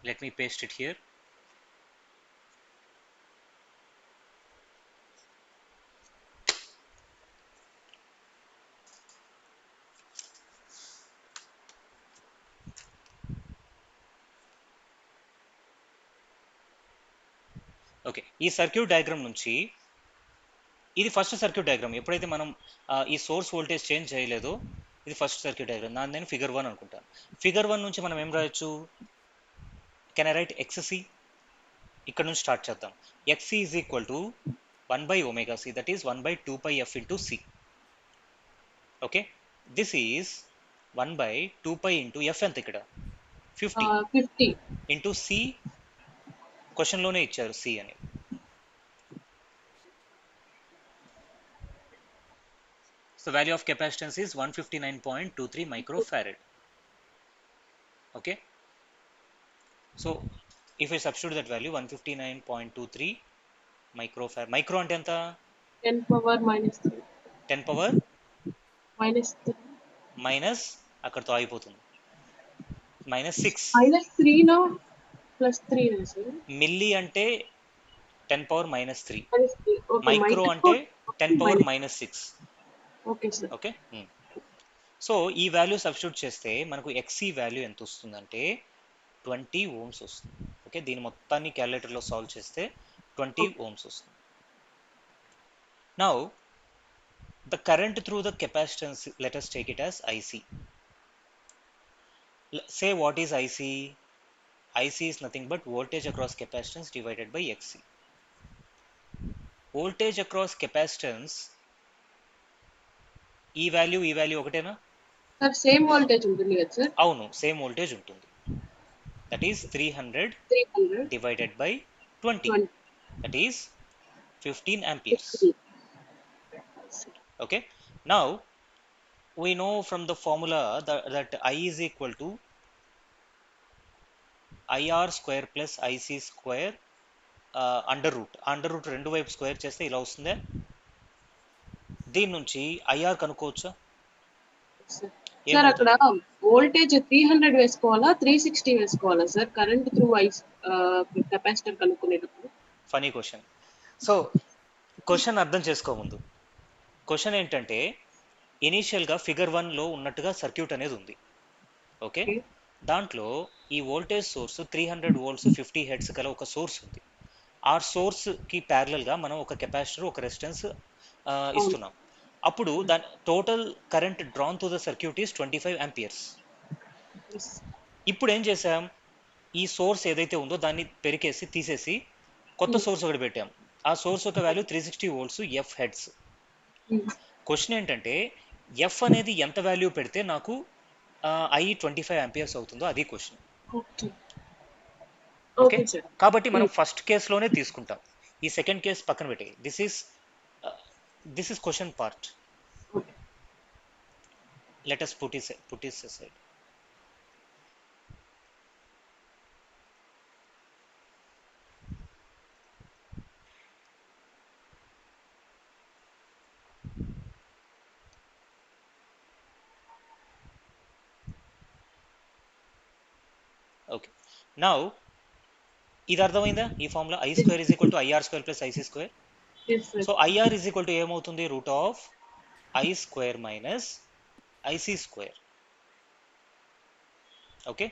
Let me paste it here. Okay, ఈ circuit diagram నుంచి, ఇది first circuit diagram, ఎప్పుడైతే మనం ఈ source voltage change చేయలేదో ఇది first circuit diagram. నేను figure 1 అనుకుంటాను. ఫిగర్ 1 నుంచి మనం ఏం రాయొచ్చు, కెన్ ఐ రైట్ ఎక్స్సి? ఇక్కడ నుంచి స్టార్ట్ చేద్దాం. XC is equal to 1/ωc, that is 1/2πf into C. Okay, this is 1/2π into F ఎంత ఇక్కడ 50 ఇంటూ సి, క్వశ్చన్లోనే ఇచ్చారు సి అని. So value of capacitance is 159.23 microfarad. Okay, so if I substitute that value 159.23 microfarad, micro అంటే ఎంత,
10 power minus 3.
10 power minus అక్కడతో ఆగిపోతుంది, -6.
-3 నా +3 నా సార్?
మిల్లీ అంటే 10 పవర్ -3,
ఓకే.
మైక్రో అంటే 10 power -6.
Okay sir.
Okay, so ఈ వాల్యూ సబ్స్టిట్యూట్ చేస్తే మనకు ఎక్సీ వాల్యూ ఎంత వస్తుందంటే 20 ohms వస్తుంది. ఓకే, దీని మొత్తాన్ని క్యాలిక్యులేటర్లో సాల్వ్ చేస్తే 20 ohms వస్తుంది. Now the current through the capacitance, let us take it as IC. Say what is IC? IC is nothing but voltage across capacitance divided by XC. Voltage across capacitance, ఈ value ఒకటేనా
sir? Same voltage ఉంటుంది కదా sir?
అవును, same voltage ఉంటుంది. That is 300 divided by 20, that is 15 amperes. Okay, now we know from the formula that I is equal to IR square plus IC square under root రెండు వైపు square చేస్తే ఇలా వస్తుందే. దీని నుంచి ఐఆర్ కనుక్కోవచ్చా?
సార్ అక్కడ
ఏమవుతుంది?
Voltage 300 వేసుకోవాలా 360 వేసుకోవాలా sir current through ice capacitor కనుక్కునేటప్పుడు?
Funny question. సో క్వశ్చన్ అర్థం చేసుకోముందు క్వశ్చన్ ఏంటంటే ఇనీషియల్గా ఫిగర్ 1లో ఉన్నట్టుగా సర్క్యూట్ అనేది ఉంది. ఓకే, దాంట్లో ఈ వోల్టేజ్ సోర్స్ 300 వోల్ట్స్ 50 హెర్ట్జ్ గల ఒక సోర్స్ ఉంది. ఆ సోర్స్కి ప్యారలల్గా మనం ఒక కెపాసిటర్ ఒక రెసిస్టెన్స్ ఇస్తున్నాం. అప్పుడు దాని total current drawn to the circuit is 25 amperes. ఇప్పుడు ఏం చేసాం, ఈ సోర్స్ ఏదైతే ఉందో దాన్ని పెరికేసి తీసేసి కొత్త సోర్స్ ఒకటి పెట్టాం. ఆ సోర్స్ యొక్క value 360 volts F heads. Question ఏంటంటే ఎఫ్ అనేది ఎంత వాల్యూ పెడితే నాకు ఐ 25 amperes అవుతుందో అది క్వశ్చన్. ఓకే, కాబట్టి మనం ఫస్ట్ కేసులోనే తీసుకుంటాం. ఈ సెకండ్ కేసు పక్కన పెట్టే this is question part. let us put this aside. Okay, now ఇది అర్థమైందా? ఈ formula I square is equal to IR square plus IC square. So IR is equal to ఏమవుతుంది, root of I square minus IC square. Okay,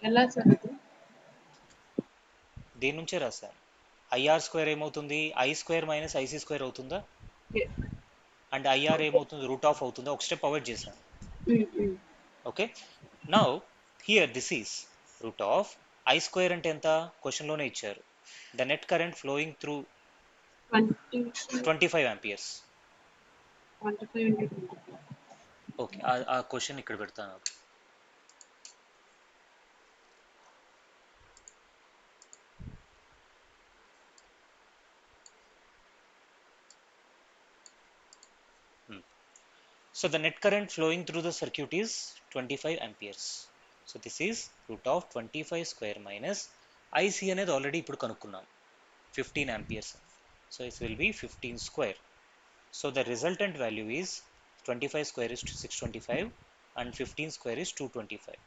ఎలా sir?
దీని నుంచే రాశాను. IR square ఏమవుతుంది, I square minus IC square అవుతుందా, and IR ఏమవుతుంది, root of అవుతుందా. ఒక స్టెప్ అవాయిడ్ చేశాను. Okay, now here this is root of I square అంటే ఎంత, క్వశ్చన్లోనే ఇచ్చారు. The net current flowing through 25 amperes. Okay, ఆ క్వశ్చన్ ఇక్కడ పెడతాను. So the net current flowing through the circuit is 25 amperes. So this is root of 25 square minus IC అనేది already ఇప్పుడు కనుక్కున్నాం 15 amperes. So it will be 15 square. So the resultant value is 25 square is 625 and 15 square is 225.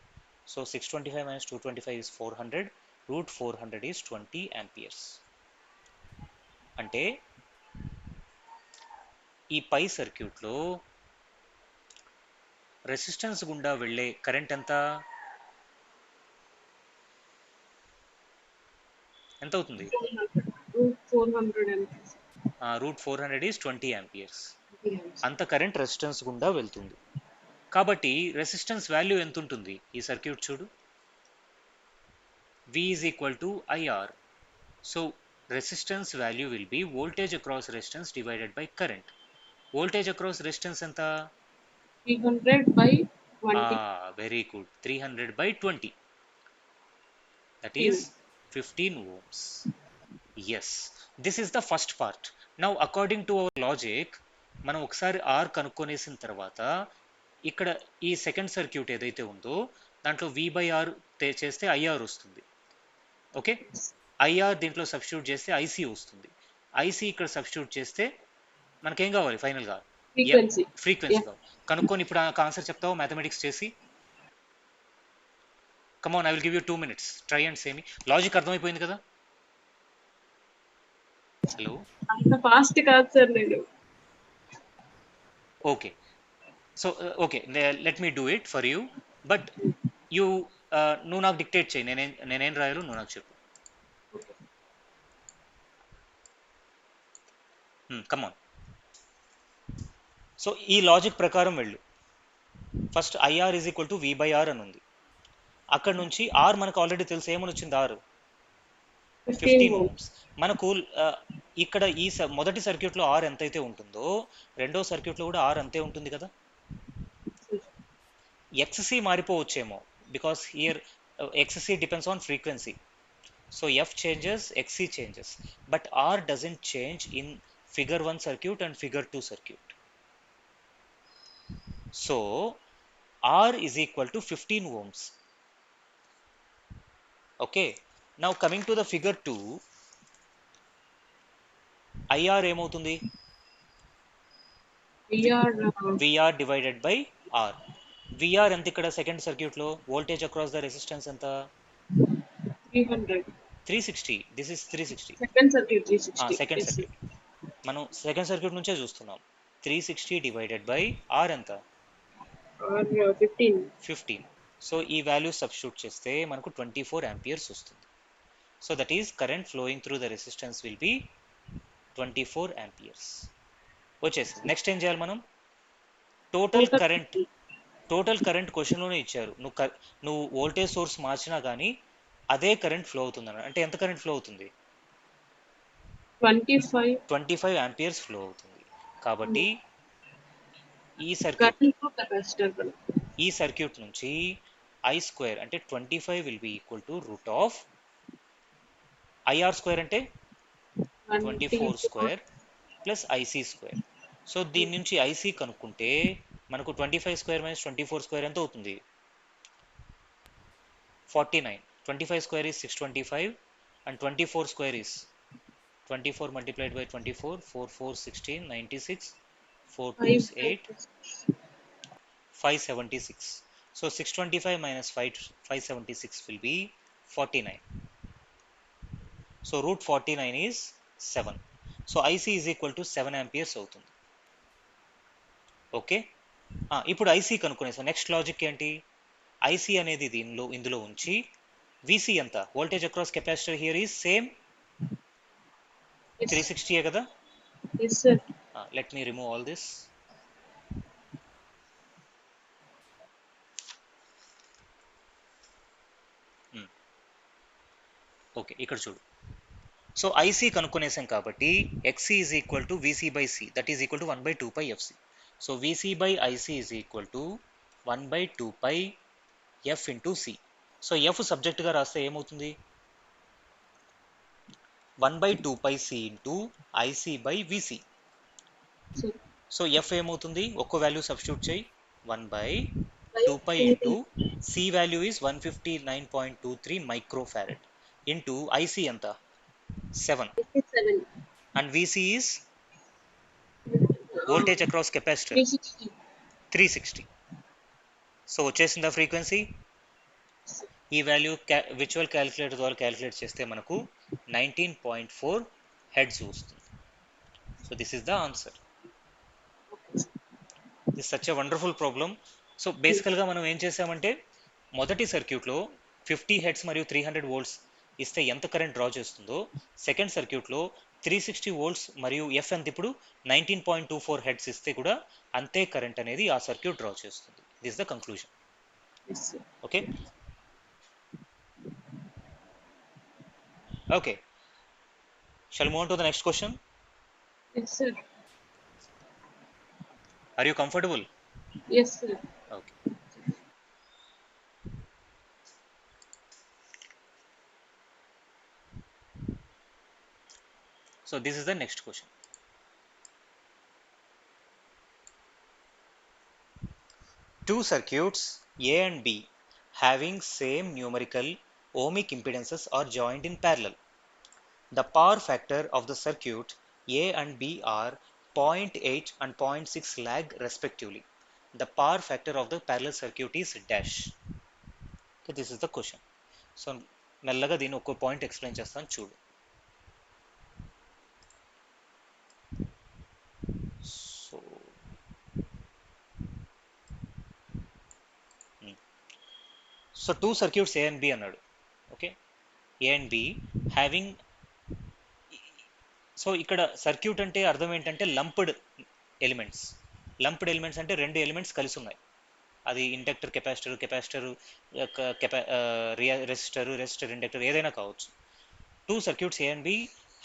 So 625 minus 225 is 400. Root 400 is 20 amperes. అంటే ఈ పై సర్క్యూట్లో resistance గుండా వెళ్ళే current ఎంత అవుతుంది, route 400 is 20 amperes. అంత కరెంట్ రెసిస్టెన్స్ గుండా వెళ్తుంది. కాబట్టి రెసిస్టెన్స్ వాల్యూ ఎంత ఉంటుంది ఈ సర్క్యూట్ చూడు, V is equal to IR. So resistance value will be voltage across resistance divided by current. Voltage across resistance ఎంత,
300/20.
Very good, 300/20. that is 15 ohms. Yes, this is the first part. Now according to our logic మనం ఒకసారి R కనుక్కొనేసిన తర్వాత ఇక్కడ ఈ second circuit ఏదైతే ఉందో దాంట్లో V/R చేస్తే IR వస్తుంది. ఓకే, IR దీంట్లో సబ్స్టిట్యూట్ చేస్తే IC వస్తుంది. IC ఇక్కడ సబ్స్టిట్యూట్ చేస్తే మనకేం కావాలి ఫైనల్గా, ఫ్రీక్వెన్సీ కావాలి. కనుక్కొని ఇప్పుడు ఆన్సర్ చెప్తావు మ్యాథమెటిక్స్ చేసి. Come on, I will give you 2 minutes. Try and say me. Logic అర్థమైపోయింది కదా? హలో,
అంత ఫాస్ట్ కాదు సార్ నేను.
Okay, so okay, let me do it for you. But you నువ్వు నాకు డిక్టేట్ చేయి, నేనేం రాయాలో నువ్వు నాకు చెప్పు. Come on. సో ఈ లాజిక్ ప్రకారం వెళ్ళు. First IR is equal to V/R అని ఉంది. అక్కడ నుంచి ఆర్ మనకు ఆల్రెడీ తెలుసు, ఏమని వచ్చింది, ఆర్ 15 ohms. మనకు ఇక్కడ ఈ మొదటి సర్క్యూట్లో ఆర్ ఎంతైతే ఉంటుందో రెండో సర్క్యూట్లో కూడా ఆర్ అంతే ఉంటుంది కదా. ఎక్స్సి మారిపోవచ్చేమో, because here XC depends on frequency. So F changes, XC changes, but R doesn't change in figure 1 circuit and figure 2 circuit. So R is equal to 15 ohms. Okay, now coming to the figure 2, IR ఏమవుతుంది? VR divided by R. VR ఎంత ఇక్కడ second circuit లో? Voltage across the resistance ఎంత?
300.
360. This is 360.
Second circuit 360.
Second
Yes, sir.
Circuit మనం second circuit నుంచే చూస్తున్నాం. 360 divided by R ఎంత?
Or 15.
15. So ఈ వాల్యూ సబ్స్టిట్యూట్ చేస్తే మనకు 24 amperes వస్తుంది. So that is current flowing through the resistance will be 24 amperes. వచ్చేసి నెక్స్ట్ ఏం చేయాలి మనం? టోటల్ కరెంట్ క్వశ్చన్లోనే ఇచ్చారు. నువ్వు వోల్టేజ్ సోర్స్ మార్చినా కానీ అదే కరెంట్ ఫ్లో అవుతుంది అన్న. అంటే ఎంత కరెంట్ ఫ్లో అవుతుంది? 25 amperes ఫ్లో అవుతుంది. కాబట్టి ఈ సర్క్యూట్ నుంచి I స్క్వేర్ అంటే 25 will be equal to root of IR square అంటే 24 square plus IC square. So దీని నుంచి IC కనుక్కుంటే మనకు 25 స్క్వేర్ మైనస్ 24 స్క్వేర్ ఎంత అవుతుంది? 49. 25 square is 625 and 24 square is 24 multiplied by 24, 4, 4, 16, 96, 4, 2, 8, 576. So 625 minus 576 will be 49. So root 49 is 7. So IC is equal to 7 amperes అవుతుంది. Okay, ఇప్పుడు IC కనుక్కునేసాం. Next logic ఏంటి? IC అనేది ఇందులో ఉంచి VC ఎంత? Voltage across capacitor here is same 360 కదా?
Yes, sir.
Let me remove all this. Okay, ఇక్కడ చూడు. సో IC కనుక్కునేసాం కాబట్టి XC is equal to VC by C, that is equal to 1 by 2 pi FC. So VC by IC is equal to 1 by 2 pi F into C. So F సబ్జెక్ట్గా రాస్తే ఏమవుతుంది? 1 by 2 pi C into IC by VC. So F ఏమవుతుంది? ఒక్కో value substitute చేయి. 1 by 2 pi into C value is 159.23 microfarad into IC ఎంత? 7. And VC is voltage across capacitor 360. So వచ్చేసిందా frequency? ఈ value virtual calculator ద్వారా calculate చేస్తే మనకు 19.4 heads వస్తుంది. So this is the answer. This such a wonderful problem. So బేసికల్గా మనం ఏం చేసామంటే మొదటి సర్క్యూట్లో 50 హెడ్స్ మరియు 300 వోల్ట్స్ ఇస్తే ఎంత కరెంట్ డ్రా చేస్తుందో సెకండ్ సర్క్యూట్లో 360 వోల్ట్స్ మరియు ఎఫ్ ఎంత ఇప్పుడు 19.24 హెడ్స్ ఇస్తే కూడా అంతే కరెంట్ అనేది ఆ సర్క్యూట్ డ్రా చేస్తుంది. This the conclusion. Okay okay, shall we move on to the next question?
Yes, sir.
Are you comfortable?
Yes, sir.
Okay. So this is the next question. Two circuits A and B having same numerical ohmic impedances are joined in parallel. The power factor of the circuit A and B are 0.8 and 0.6 lag respectively. The power factor of the parallel circuit is dash. So this is the question. So మెల్లగా దీన్ని ఒక్కో point explain చేస్తాను చూడు. So so two circuits A and B అన్నాడు. Okay, A and B having. So ఇక్కడ circuit అంటే అర్థం ఏంటంటే లంప్డ్ ఎలిమెంట్స్ అంటే రెండు ఎలిమెంట్స్ కలిసి ఉన్నాయి. అది ఇండక్టర్ కెపాసిటర్ రెసిస్టర్ ఇండక్టర్ ఏదైనా కావచ్చు. Two circuits A and B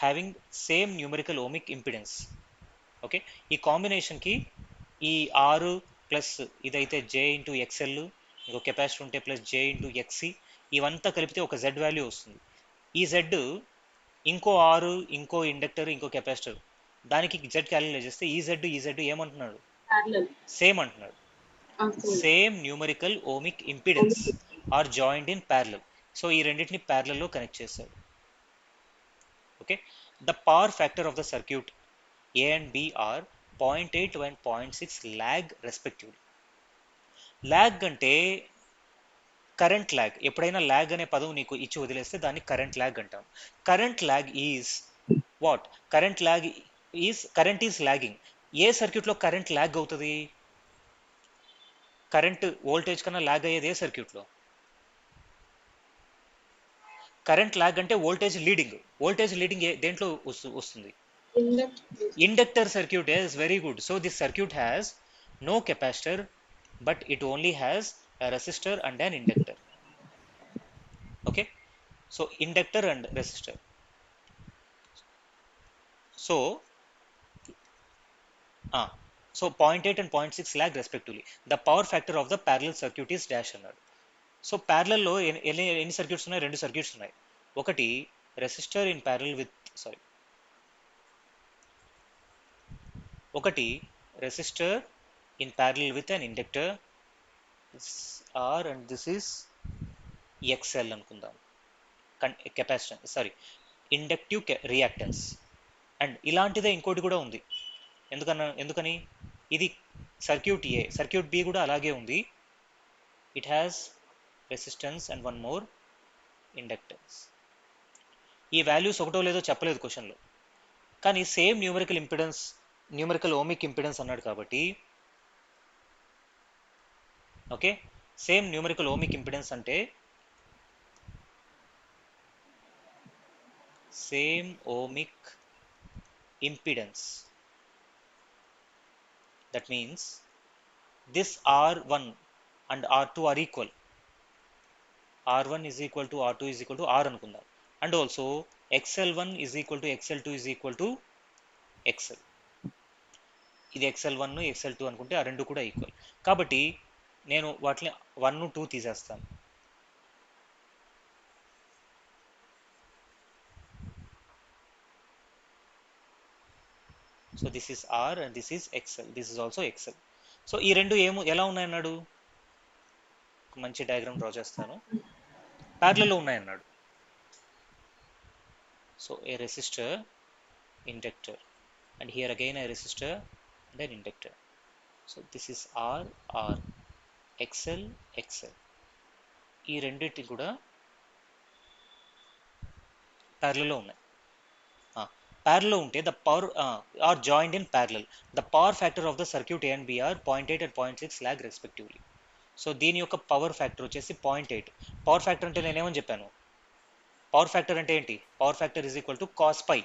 having same numerical ohmic impedance. Okay, ఈ కాంబినేషన్కి ఈ R ప్లస్ ఇదైతే J ఇంటూ XL, ఇంకో కెపాసిటర్ ఉంటే ప్లస్ J ఇంటూ XC, ఇవంతా కలిపితే ఒక Z వాల్యూ వస్తుంది. ఈ Z ఇంకో R, ఇంకో ఇండక్టర్, ఇంకో కెపాసిటర్, దానికి Z క్యాలిక్యులేట్ చేస్తే ఈ Z ఏమంటున్నాడు? సేమ్ అంటున్నాడు.
Okay.
Same numerical ohmic impedance are joined in parallel. So ఈ రెండింటిని ప్యారలల్ లో కనెక్ట్ చేశాడు. Okay, the power factor of the circuit A and B are 0.8 and 0.6 lag respectively. Lag అంటే current lag. ఎప్పుడైనా lag అనే పదం నీకు ఇచ్చి వదిలేస్తే దాన్ని కరెంట్ ల్యాగ్ అంటాం. Current lag is what? Current is lagging. ఏ సర్క్యూట్లో కరెంట్ ల్యాగ్ అవుతుంది? కరెంట్ వోల్టేజ్ కన్నా ల్యాగ్ అయ్యేది ఏ సర్క్యూట్లో? కరెంట్ ల్యాగ్ అంటే వోల్టేజ్ లీడింగ్. వోల్టేజ్ లీడింగ్ దేంట్లో వస్తుంది? Inductor circuit is very good. So this circuit has no capacitor, but it only has a resistor and an inductor. Okay, so inductor and resistor. So so 0.8 and 0.6 lag respectively. The power factor of the parallel circuit is dash అన్నాడు. So parallel లో ఎన్ని circuits ఉన్నాయి? 2 circuits ఉన్నాయి. ఒకటి resistor in parallel with ఒకటి resistor in parallel with an inductor R and this is XL అనుకుందాం. Capacitance inductive reactance. And ఇలాంటిదే ఇంకోటి కూడా ఉంది. ఎందుకని? ఇది సర్క్యూట్ ఏ. సర్క్యూట్ బి కూడా అలాగే ఉంది. It has resistance and one more inductance. ఈ వాల్యూస్ ఒకటో లేదో చెప్పలేదు క్వశ్చన్లో, కానీ సేమ్ న్యూమరికల్ ఓమిక్ ఇంపిడెన్స్ అన్నాడు కాబట్టి, okay, same numerical ohmic impedance అంటే same ohmic impedance. That means this R1 and R2 are equal. R1 is equal to R2 is equal to R అనుకుందాం. And also XL1 is equal to XL2 is equal to XL. ఇది XL1 XL2 అనుకుంటే ఆ రెండు కూడా equal. కాబట్టి నేను వాటిని 1 2 తీసేస్తాను. So this is R and this is XL. This is also XL. So ఈ రెండు ఎలా ఉన్నాయన్నాడు? మంచి డయాగ్రామ్ డ్రా చేస్తాను. ప్యారలల్ లో ఉన్నాయన్నాడు. So a resistor, inductor, and here again a resistor and an inductor. So this is R, XL, XL. ఈ రెండింటి కూడా ప్యారలల్ లో ఉన్నాయి. ప్యారలల్ లో ఉంటే the power are joined in parallel. The power factor of the circuit A and B are 0.8 and 0.6 lag respectively. So దీని యొక్క power factor వచ్చేసి 0.8. పవర్ ఫ్యాక్టర్ అంటే నేనేమని చెప్పాను? పవర్ ఫ్యాక్టర్ అంటే ఏంటి? Power factor is equal to cos phi.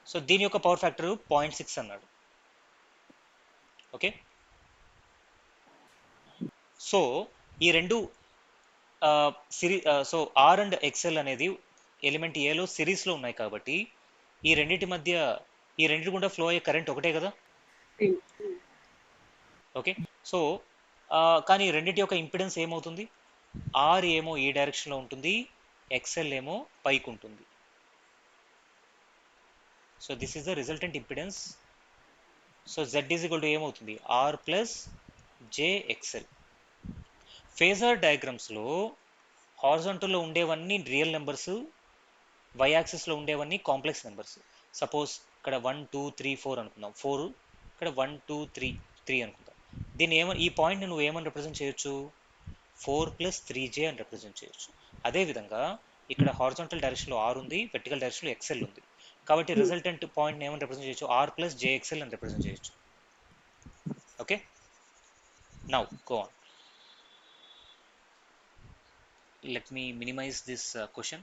So దీని యొక్క power factor 0.6 అన్నాడు. ఓకే, సో ఈ రెండు సో R అండ్ XL అనేది ఎలిమెంట్ ఏలో సిరీస్లో ఉన్నాయి కాబట్టి ఈ రెండింటి గుండా ఫ్లో అయ్యే కరెంట్ ఒకటే కదా. ఓకే, సో కానీ రెండింటి యొక్క ఇంపిడెన్స్ ఏమవుతుంది? R ఏమో ఈ డైరెక్షన్లో ఉంటుంది, XL ఏమో పైకి ఉంటుంది. So this is the resultant impedance. So Z is equal to ఏమవుతుంది? R plus JXL. ఫేజర్ డయాగ్రామ్స్లో హారిజాంటల్లో ఉండేవన్నీ రియల్ నెంబర్స్, వై యాక్సిస్లో ఉండేవన్నీ కాంప్లెక్స్ నెంబర్స్. సపోజ్ ఇక్కడ 1 2 3 4 అనుకుందాం. 4 ఇక్కడ 1 2 3 3 అనుకుందాం. దీన్ని ఈ పాయింట్ని నువ్వు ఏమని రిప్రజెంట్ చేయొచ్చు? 4 ప్లస్ 3J అని రిప్రజెంట్ చేయొచ్చు. అదేవిధంగా ఇక్కడ హారిజాంటల్ డైరెక్షన్లో R ఉంది, వెర్టికల్ డైరెక్షన్లో XL ఉంది. కాబట్టి రిజల్టెంట్ పాయింట్ని ఏమని రిప్రజెంట్ చేయొచ్చు? R ప్లస్ JXL అని రిప్రజెంట్ చేయొచ్చు. Okay, now go on. Let me minimize this question.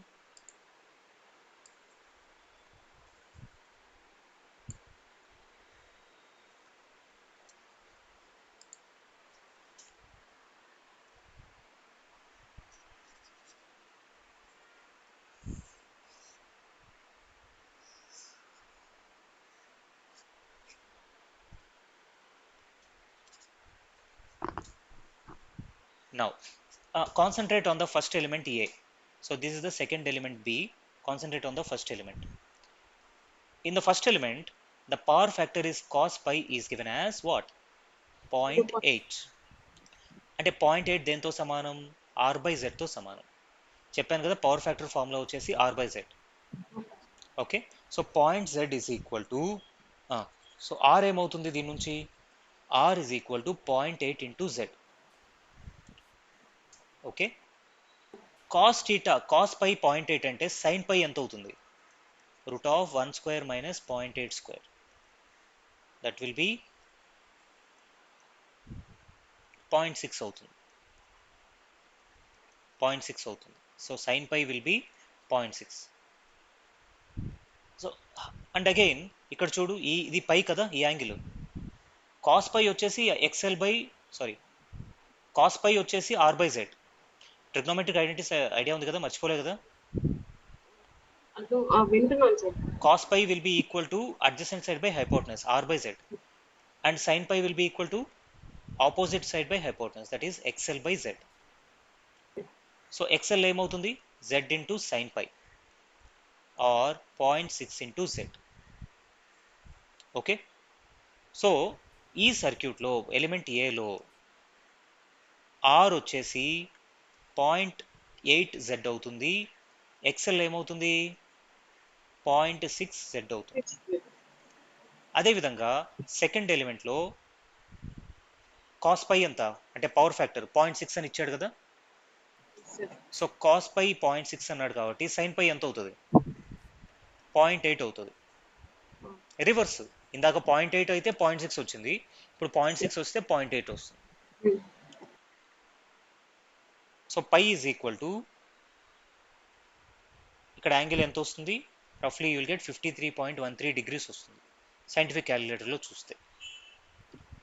Now concentrate on the first element A. So this is the second element B. Concentrate on the first element. In the first element, the power factor is cos pi is given as what? 0.8 అంటే 0.8 దేంతో సమానం R/Z తో సమానం. చెప్పాను కదా power factor formula వచ్చేసి R/Z. Okay, so point Z is equal to so R ఏమవుతుంది దీని నుంచి R is equal to 0.8 into Z. Okay, cos theta cos phi 0.8 అంటే సైన్ పై ఎంత అవుతుంది √1² మైనస్ 0.8². దట్ విల్ బి 0.6 అవుతుంది. 0.6 అవుతుంది. So sine phi will be 0.6. So and again ఇక్కడ చూడు ఇది పై కదా ఈ యాంగిల్. కాస్ పై వచ్చేసి కాస్ పై వచ్చేసి R/Z. ట్రిగ్నోమెట్రిక్ ఐడియా ఉంది కదా, మర్చిపోలే కదా.
వింటున్నాను sir.
Cos phi will be equal to adjacent side by hypotenuse R/Z and sine phi will be equal to opposite side by hypotenuse, that is XL/Z. So XL ఏమవుతుంది Z into sine phi or 0.6 into Z. Okay, so ఈ సర్క్యూట్లో element ఏలో R వచ్చేసి 0.8Z అవుతుంది, XL ఏమవుతుంది 0.6Z అవుతుంది. అదేవిధంగా second ఎలిమెంట్లో cos pi ఎంత అంటే పవర్ ఫ్యాక్టర్ 0.6 అని ఇచ్చాడు కదా. సో కాస్ పై 0.6 అన్నాడు కాబట్టి సైన్ పై ఎంత అవుతుంది 0.8 అవుతుంది. రివర్స్, ఇందాక 0.8 అయితే 0.6 వచ్చింది, ఇప్పుడు 0.6 వస్తే 0.8 వస్తుంది. So phi is equal to ఇక్కడ యాంగిల్ ఎంత వస్తుంది రఫ్లీ యూల్ గెట్ 53.13 degrees వస్తుంది సైంటిఫిక్ క్యాలిక్యులేటర్లో చూస్తే.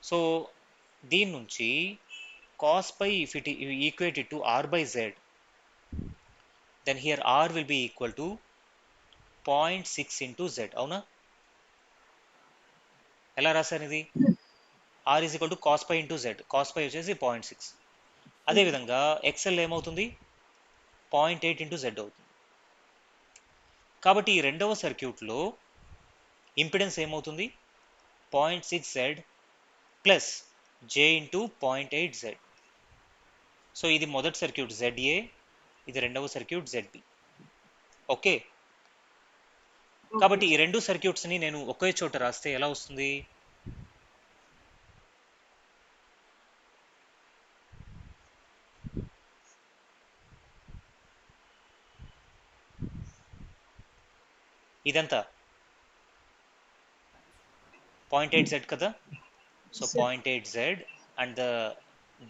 సో దీని నుంచి cos phi if it equated to R/Z, then here R will be equal to 0.6 into Z. అవునా, ఎలా రాశాను ఇది R is equal to cos phi into Z. Cos phi వచ్చేసి 0.6. అదేవిధంగా XL ఏమవుతుంది 0.8 ఇంటూ Z అవుతుంది. కాబట్టి ఈ రెండవ సర్క్యూట్లో ఇంపిడెన్స్ ఏమవుతుంది 0.6Z plus J into 0.8Z. So ఇది మొదటి సర్క్యూట్ ZA, ఇది రెండవ సర్క్యూట్ ZB. ఓకే, కాబట్టి ఈ రెండు సర్క్యూట్స్ని నేను ఒకే చోట రాస్తే ఎలా వస్తుంది ఇదంతా 0.8Z కదా. So 0.8Z and the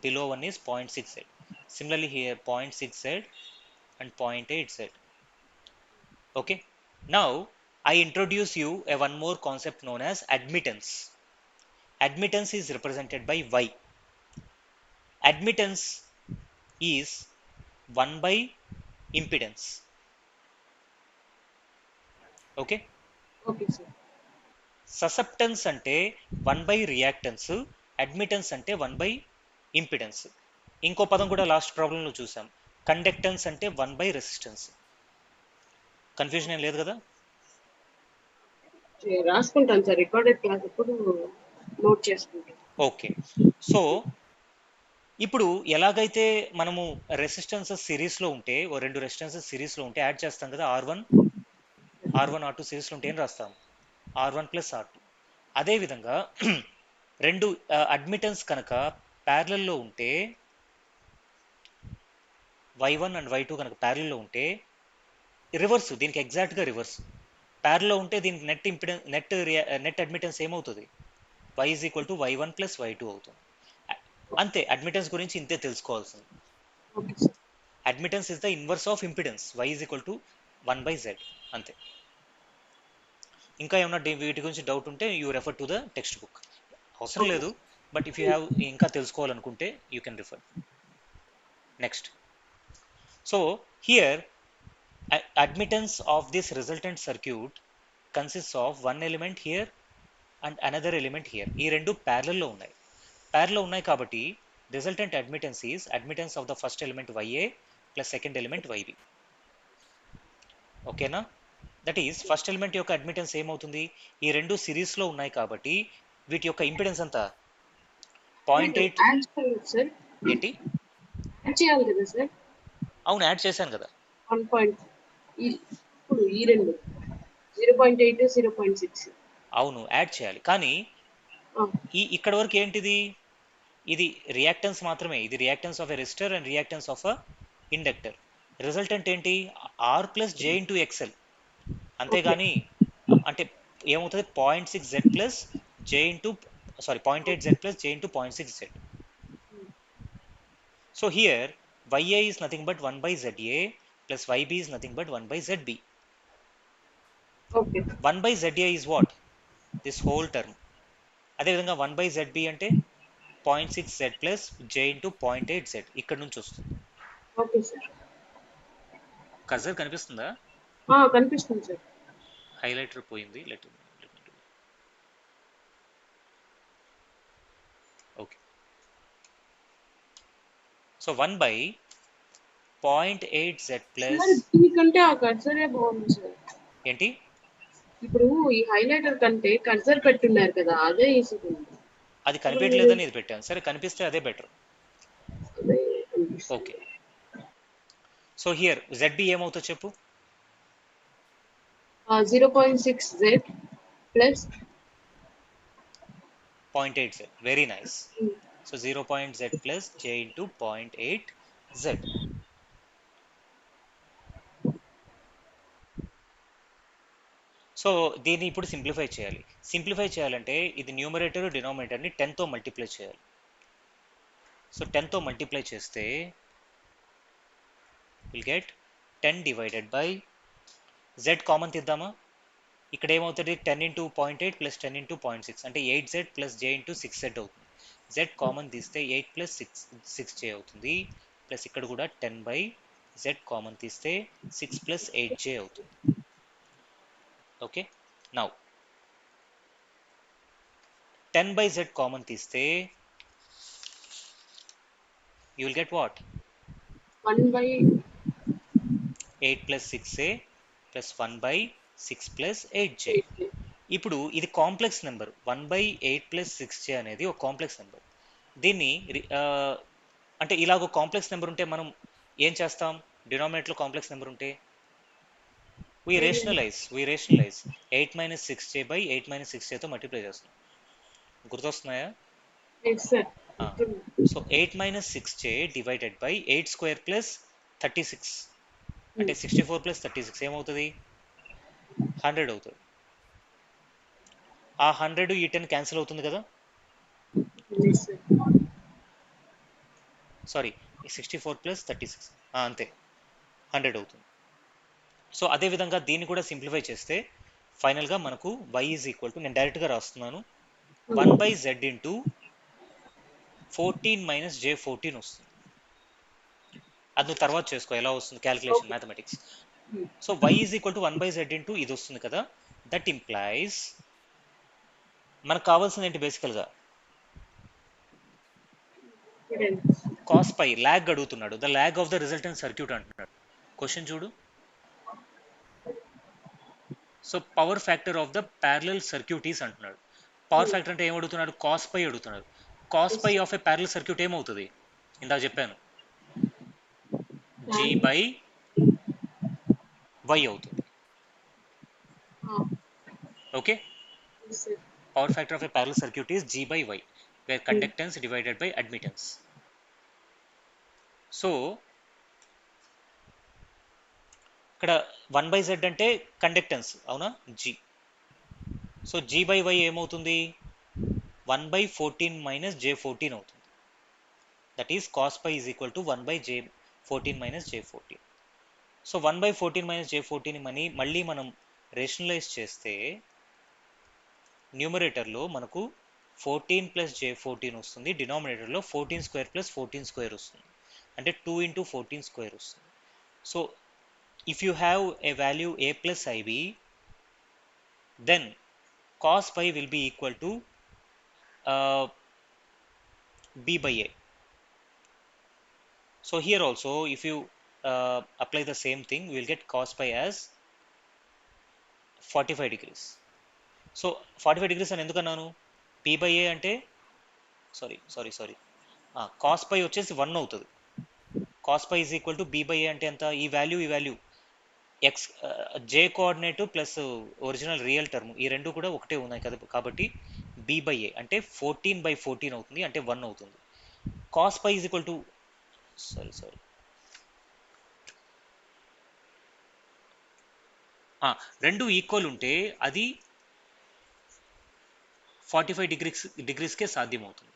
below one is 0.6Z. Similarly here 0.6Z and 0.8Z. Okay, now I introduce you one more concept known as admittance. Admittance is represented by Y. Admittance is 1 by impedance. Okay,
okay sir.
Susceptance అంటే 1 by reactance, admittance అంటే 1 by impedance. ఇంకో పదం కూడా last ప్రాబ్లంలో చూసాం, conductance అంటే 1 by resistance. Confusion ఏం లేదు కదా.
రాసుకుంటాను సార్, రికార్డెడ్ క్లాస్ అప్పుడు నోట్ చేసుకుంటాను.
ఓకే, సో ఇప్పుడు ఎలాగైతే మనము రెసిస్టెన్సెస్ సిరీస్లో ఉంటే ఓ రెండు రెసిస్టెన్సెస్ సిరీస్లో ఉంటే యాడ్ చేస్తాం కదా, R1 R2 సిరీస్లో ఉంటే ఏం రాస్తాం R1 ప్లస్ R2. అదేవిధంగా రెండు అడ్మిటెన్స్ కనుక ప్యారలల్లో ఉంటే Y1 అండ్ Y2 కనుక ప్యారలల్లో ఉంటే రివర్స్, దీనికి ఎగ్జాక్ట్గా రివర్స్. ప్యారల్లో ఉంటే దీనికి నెట్ అడ్మిటెన్స్ ఏమవుతుంది Y is equal to Y1 plus Y2 అవుతుంది. అంతే, అడ్మిటెన్స్ గురించి ఇంతే తెలుసుకోవాల్సింది. Admittance is the inverse of impedance, Y is equal to 1/Z. అంతే. ఇంకా ఏమన్నా వీటి గురించి డౌట్ ఉంటే you refer to the text book. అవసరం లేదు, బట్ ఇఫ్ యూ హ్యావ్ ఇంకా తెలుసుకోవాలనుకుంటే you can refer. Next, so here admittance of this resultant circuit consists of one element here and another element here. ఈ రెండు ప్యారలల్లో ఉన్నాయి. ప్యారల్లో ఉన్నాయి కాబట్టి resultant admittance is admittance of the first element YA plus second element YB. ఓకేనా, that is first element యొక్క admittance ఏమవుతుంది, ఈ రెండు సిరీస్లో ఉన్నాయి కాబట్టి వీటి యొక్క ఇంపిడెన్స్ అంతా పాయింట్ ఎయిట్
యాడ్ చేయాలి సార్,
ఏంటి?
యాడ్ చేయాలి కదా సార్.
అవును, యాడ్ చేశాను కదా.
1 ఇప్పుడు ఈ రెండు 0.8 0.6.
అవును, యాడ్ చేయాలి. కానీ ఇక్కడ వరకు ఏంటిది? ఇది రియాక్టెన్స్ మాత్రమే. ఇది reactance of a resistor and reactance of a inductor. Resultant ఏంటి? R plus J into XL. అంతేగాని అంటే ఏమవుతుంది? 0.6 Z plus J into .8 Z plus J into 0.6 Z. So here Ya is nothing but 1 by Za plus Yb is nothing but 1 by Zb.
Okay
1 by Za is what? This whole term. అదేవిధంగా 1 by Zb అంటే 0.6 Z plus J into 0.8 Z ఇక్కడ నుంచి వస్తుంది.
Okay sir.
Cursor కనిపిస్తుందా?
కనిపిస్తుంది sir.
Highlighter పోయింది. Okay. So 1 by 0.8 Z plus
దీనికంటే ఆ కర్సరే బాగుంది సార్.
ఏంటి?
ఇప్పుడు ఈ హైలైటర్ కంటే కర్సర్ పెట్టున్నారు కదా, అదే ఈజీగా ఉంది.
అది కనిపించలేదని ఇది పెట్టాను. సరే, కనిపిస్తే అదే బెటర్.
అదే అనిపిస్తుంది.
ఓకే. సో హియర్ ZB ఏమవుతుందో చెప్పు.
0.6 Z plus
0.8 Z. Very nice. So 0.Z plus J into 0.8 Z. So దీన్ని ఇప్పుడు సింప్లిఫై చేయాలి. సింప్లిఫై చేయాలంటే ఇది న్యూమరేటర్ డినామినేటర్ని 10తో మల్టిప్లై చేయాలి. సో 10తో మల్టిప్లై చేస్తే will get 10 divided by Z common తీద్దామా? ఇక్కడ ఏమవుతుంది? 10 ఇంటూ 0.8 ప్లస్ 10 ఇంటూ 0.6 అంటే 8Z plus J into 6Z అవుతుంది. Z కామన్ తీస్తే 8 ప్లస్ 6J అవుతుంది. ప్లస్ ఇక్కడ కూడా 10 బై Z కామన్ తీస్తే 6 ప్లస్ 8J అవుతుంది. Okay. Now 10 by Z common తీస్తే you will get what?
1 by
8 plus 6A plus 1 by 6 plus 8J.
8.
ఇప్పుడు ఇది complex number. 1 by 8 plus 6J అనేది ఒక కాంప్లెక్స్ నెంబర్. దీన్ని అంటే ఇలాగ ఒక కాంప్లెక్స్ నెంబర్ ఉంటే మనం ఏం చేస్తాం? డినామినేటర్లో కాంప్లెక్స్ నెంబర్ ఉంటే we rationalize 8 minus 6J by 8 minus 6Jతో మల్టిప్లై చేస్తాం. గుర్తొస్తున్నాయా? So 8 minus 6J divided by 8 square plus 36 అంటే 64 ప్లస్ 36 ఏమవుతుంది? 100 అవుతుంది. ఆ 100 ఈ 10 క్యాన్సిల్ అవుతుంది కదా. సారీ, 64 ప్లస్ 36 అంతే 100 అవుతుంది. సో అదేవిధంగా దీన్ని కూడా సింప్లిఫై చేస్తే ఫైనల్గా మనకు y ఈజ్ ఈక్వల్ టు, నేను డైరెక్ట్గా రాస్తున్నాను, 1 by Z into 14 minus J14 వస్తుంది. అది నువ్వు తర్వాత చేసుకో ఎలా వస్తుంది calculation mathematics. So y is equal to 1 by Z into ఇది వస్తుంది కదా. దట్ ఇంప్లైజ్ మనకు కావాల్సింది ఏంటి? బేసికల్గా కాస్ పై ల్యాగ్ అడుగుతున్నాడు. The lag of the resultant circuit అంటున్నాడు. క్వశ్చన్ చూడు. So power factor of the parallel circuit is అంటున్నాడు. పవర్ ఫ్యాక్టర్ అంటే ఏం అడుగుతున్నాడు? కాస్ పై అడుగుతున్నాడు. Cos phi of a parallel circuit ఏమవుతుంది? ఇందాక చెప్పాను, G బై Y అవుతుంది. Okay. Power factor of a parallel circuit is G by Y, where conductance divided by admittance. So ఇక్కడ 1 by Z అంటే కండక్టెన్స్, అవునా? G. So G by Y ఏమవుతుంది? 1 by 14 minus J14 అవుతుంది. That is cos phi is equal to 1 by J14 minus J14. So 1 by 14 minus J14 మళ్ళీ మనం rationalise చేస్తే న్యూమరేటర్లో మనకు 14 ప్లస్ J14 వస్తుంది. డినామినేటర్లో 14 స్క్వేర్ ప్లస్ 14 స్క్వేర్ వస్తుంది. అంటే 2 ఇంటూ 14 స్క్వేర్ వస్తుంది. So if you have a value a plus ib, then cos pi will be equal to b by a. So here also if you apply the same thing, we will get cos pi as 45 degrees. So 45 degrees అని ఎందుకన్నాను? p by a అంటే sorry cos phi వచ్చేసి 1 అవుతుంది. Cos phi is equal to B by A అంటే ఎంత, ఈ value X J coordinate plus original real term ఈ రెండు కూడా ఒకటే ఉన్నాయి కదా, కాబట్టి బి బై ఏ అంటే 14/14 అవుతుంది, అంటే 1 అవుతుంది. Cos phi is equal to sorry రెండు ఈక్వల్ ఉంటే అది 45 డిగ్రీస్కే సాధ్యమవుతుంది.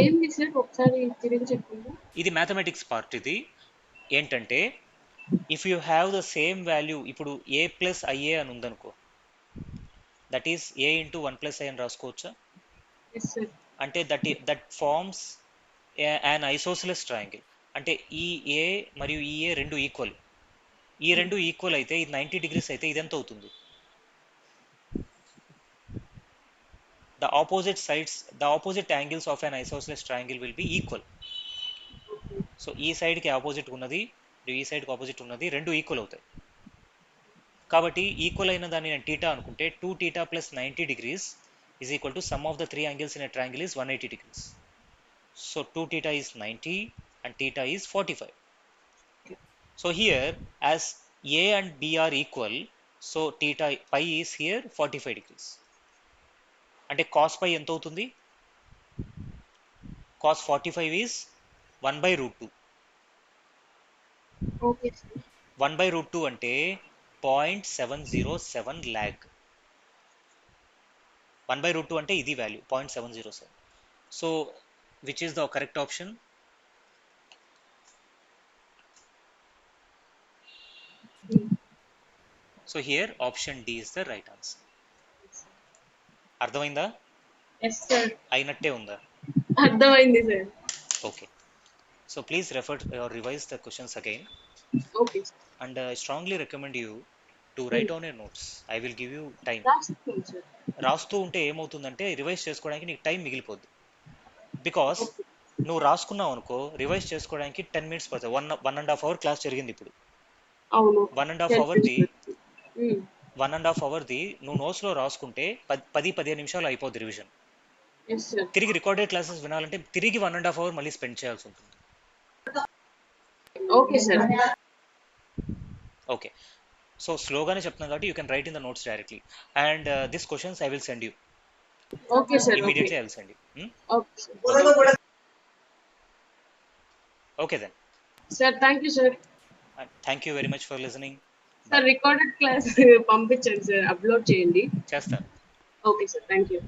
ఏంది సార్ ఒకసారి తిరిగి చెప్పండి.
ఇది మ్యాథమెటిక్స్ పార్ట్. ఇది ఏంటంటే if you have the same value, ఇప్పుడు ఏ ప్లస్ ఐఏ అని ఉందనుకో, that is A into 1 + i అని రాసుకోవచ్చా?
Yes sir.
అంటే that forms an isosceles triangle. అంటే ఈ ఏ మరియు ఈ ఏ రెండు ఈక్వల్, ఈ రెండు ఈక్వల్ అయితే ఇది 90 డిగ్రీస్ అయితే ఇది ఎంత అవుతుంది? The opposite angles of an isosceles triangle will be equal. So ఈ సైడ్కి ఆపోజిట్ ఉన్నది, ఈ సైడ్కి ఆపోజిట్ ఉన్నది రెండు ఈక్వల్ అవుతాయి. కాబట్టి ఈక్వల్ అయిన దాన్ని నేను టీటా అనుకుంటే 2θ + 90 degrees is equal to sum of the three angles in a triangle is 180 degrees. So 2θ is 90 and θ is 45. So here as A and B are equal, so θ pi is here 45 degrees. అంటే cos pi ఎంత అవుతుంది? cos 45 is 1/√2.
Okay sir.
1/√2 అంటే 0.707 lag. 1/√2 అంటే ఇది value 0.707. So which is the correct option? So here option D is the right answer. అర్థమైందా?
Yes sir.
అయినట్టే ఉందా?
అర్థమైంది sir.
Okay. So please refer or revise the questions again.
Okay sir.
And I strongly recommend you to write on your notes. I will give you time.
రాస్తాను sir.
రాస్తూ ఉంటే ఏమవుతుందంటే revise చేసుకోవడానికి నీకు time మిగిలిపోద్ది. Because నువ్వు రాసుకున్నావు అనుకో, revise చేసుకోవడానికి 10 minutes పడుతుంది. 1.5 hour క్లాస్ జరిగింది ఇప్పుడు.
అవును.
1.5 hourది నువ్వు నోట్స్లో రాసుకుంటే 10-15 నిమిషాలు అయిపోద్ది రివిజన్.
Yes sir.
తిరిగి రికార్డెడ్ క్లాసెస్ వినాలంటే తిరిగి 1.5 hour మళ్ళీ స్పెండ్ చేయాల్సి ఉంటుంది.
Okay sir.
ఓకే. సో స్లోగానే చెప్తున్నాను కాబట్టి you can write in the notes directly. And this questions I will send you.
Okay sir.
Immediately I will send you.
ఓకే సార్.
Okay then.
Sir thank you sir.
Thank you very much for listening.
Sir recorded class పంపించండి sir, upload చేయండి.
చేస్తాను.
Okay sir. Thank you.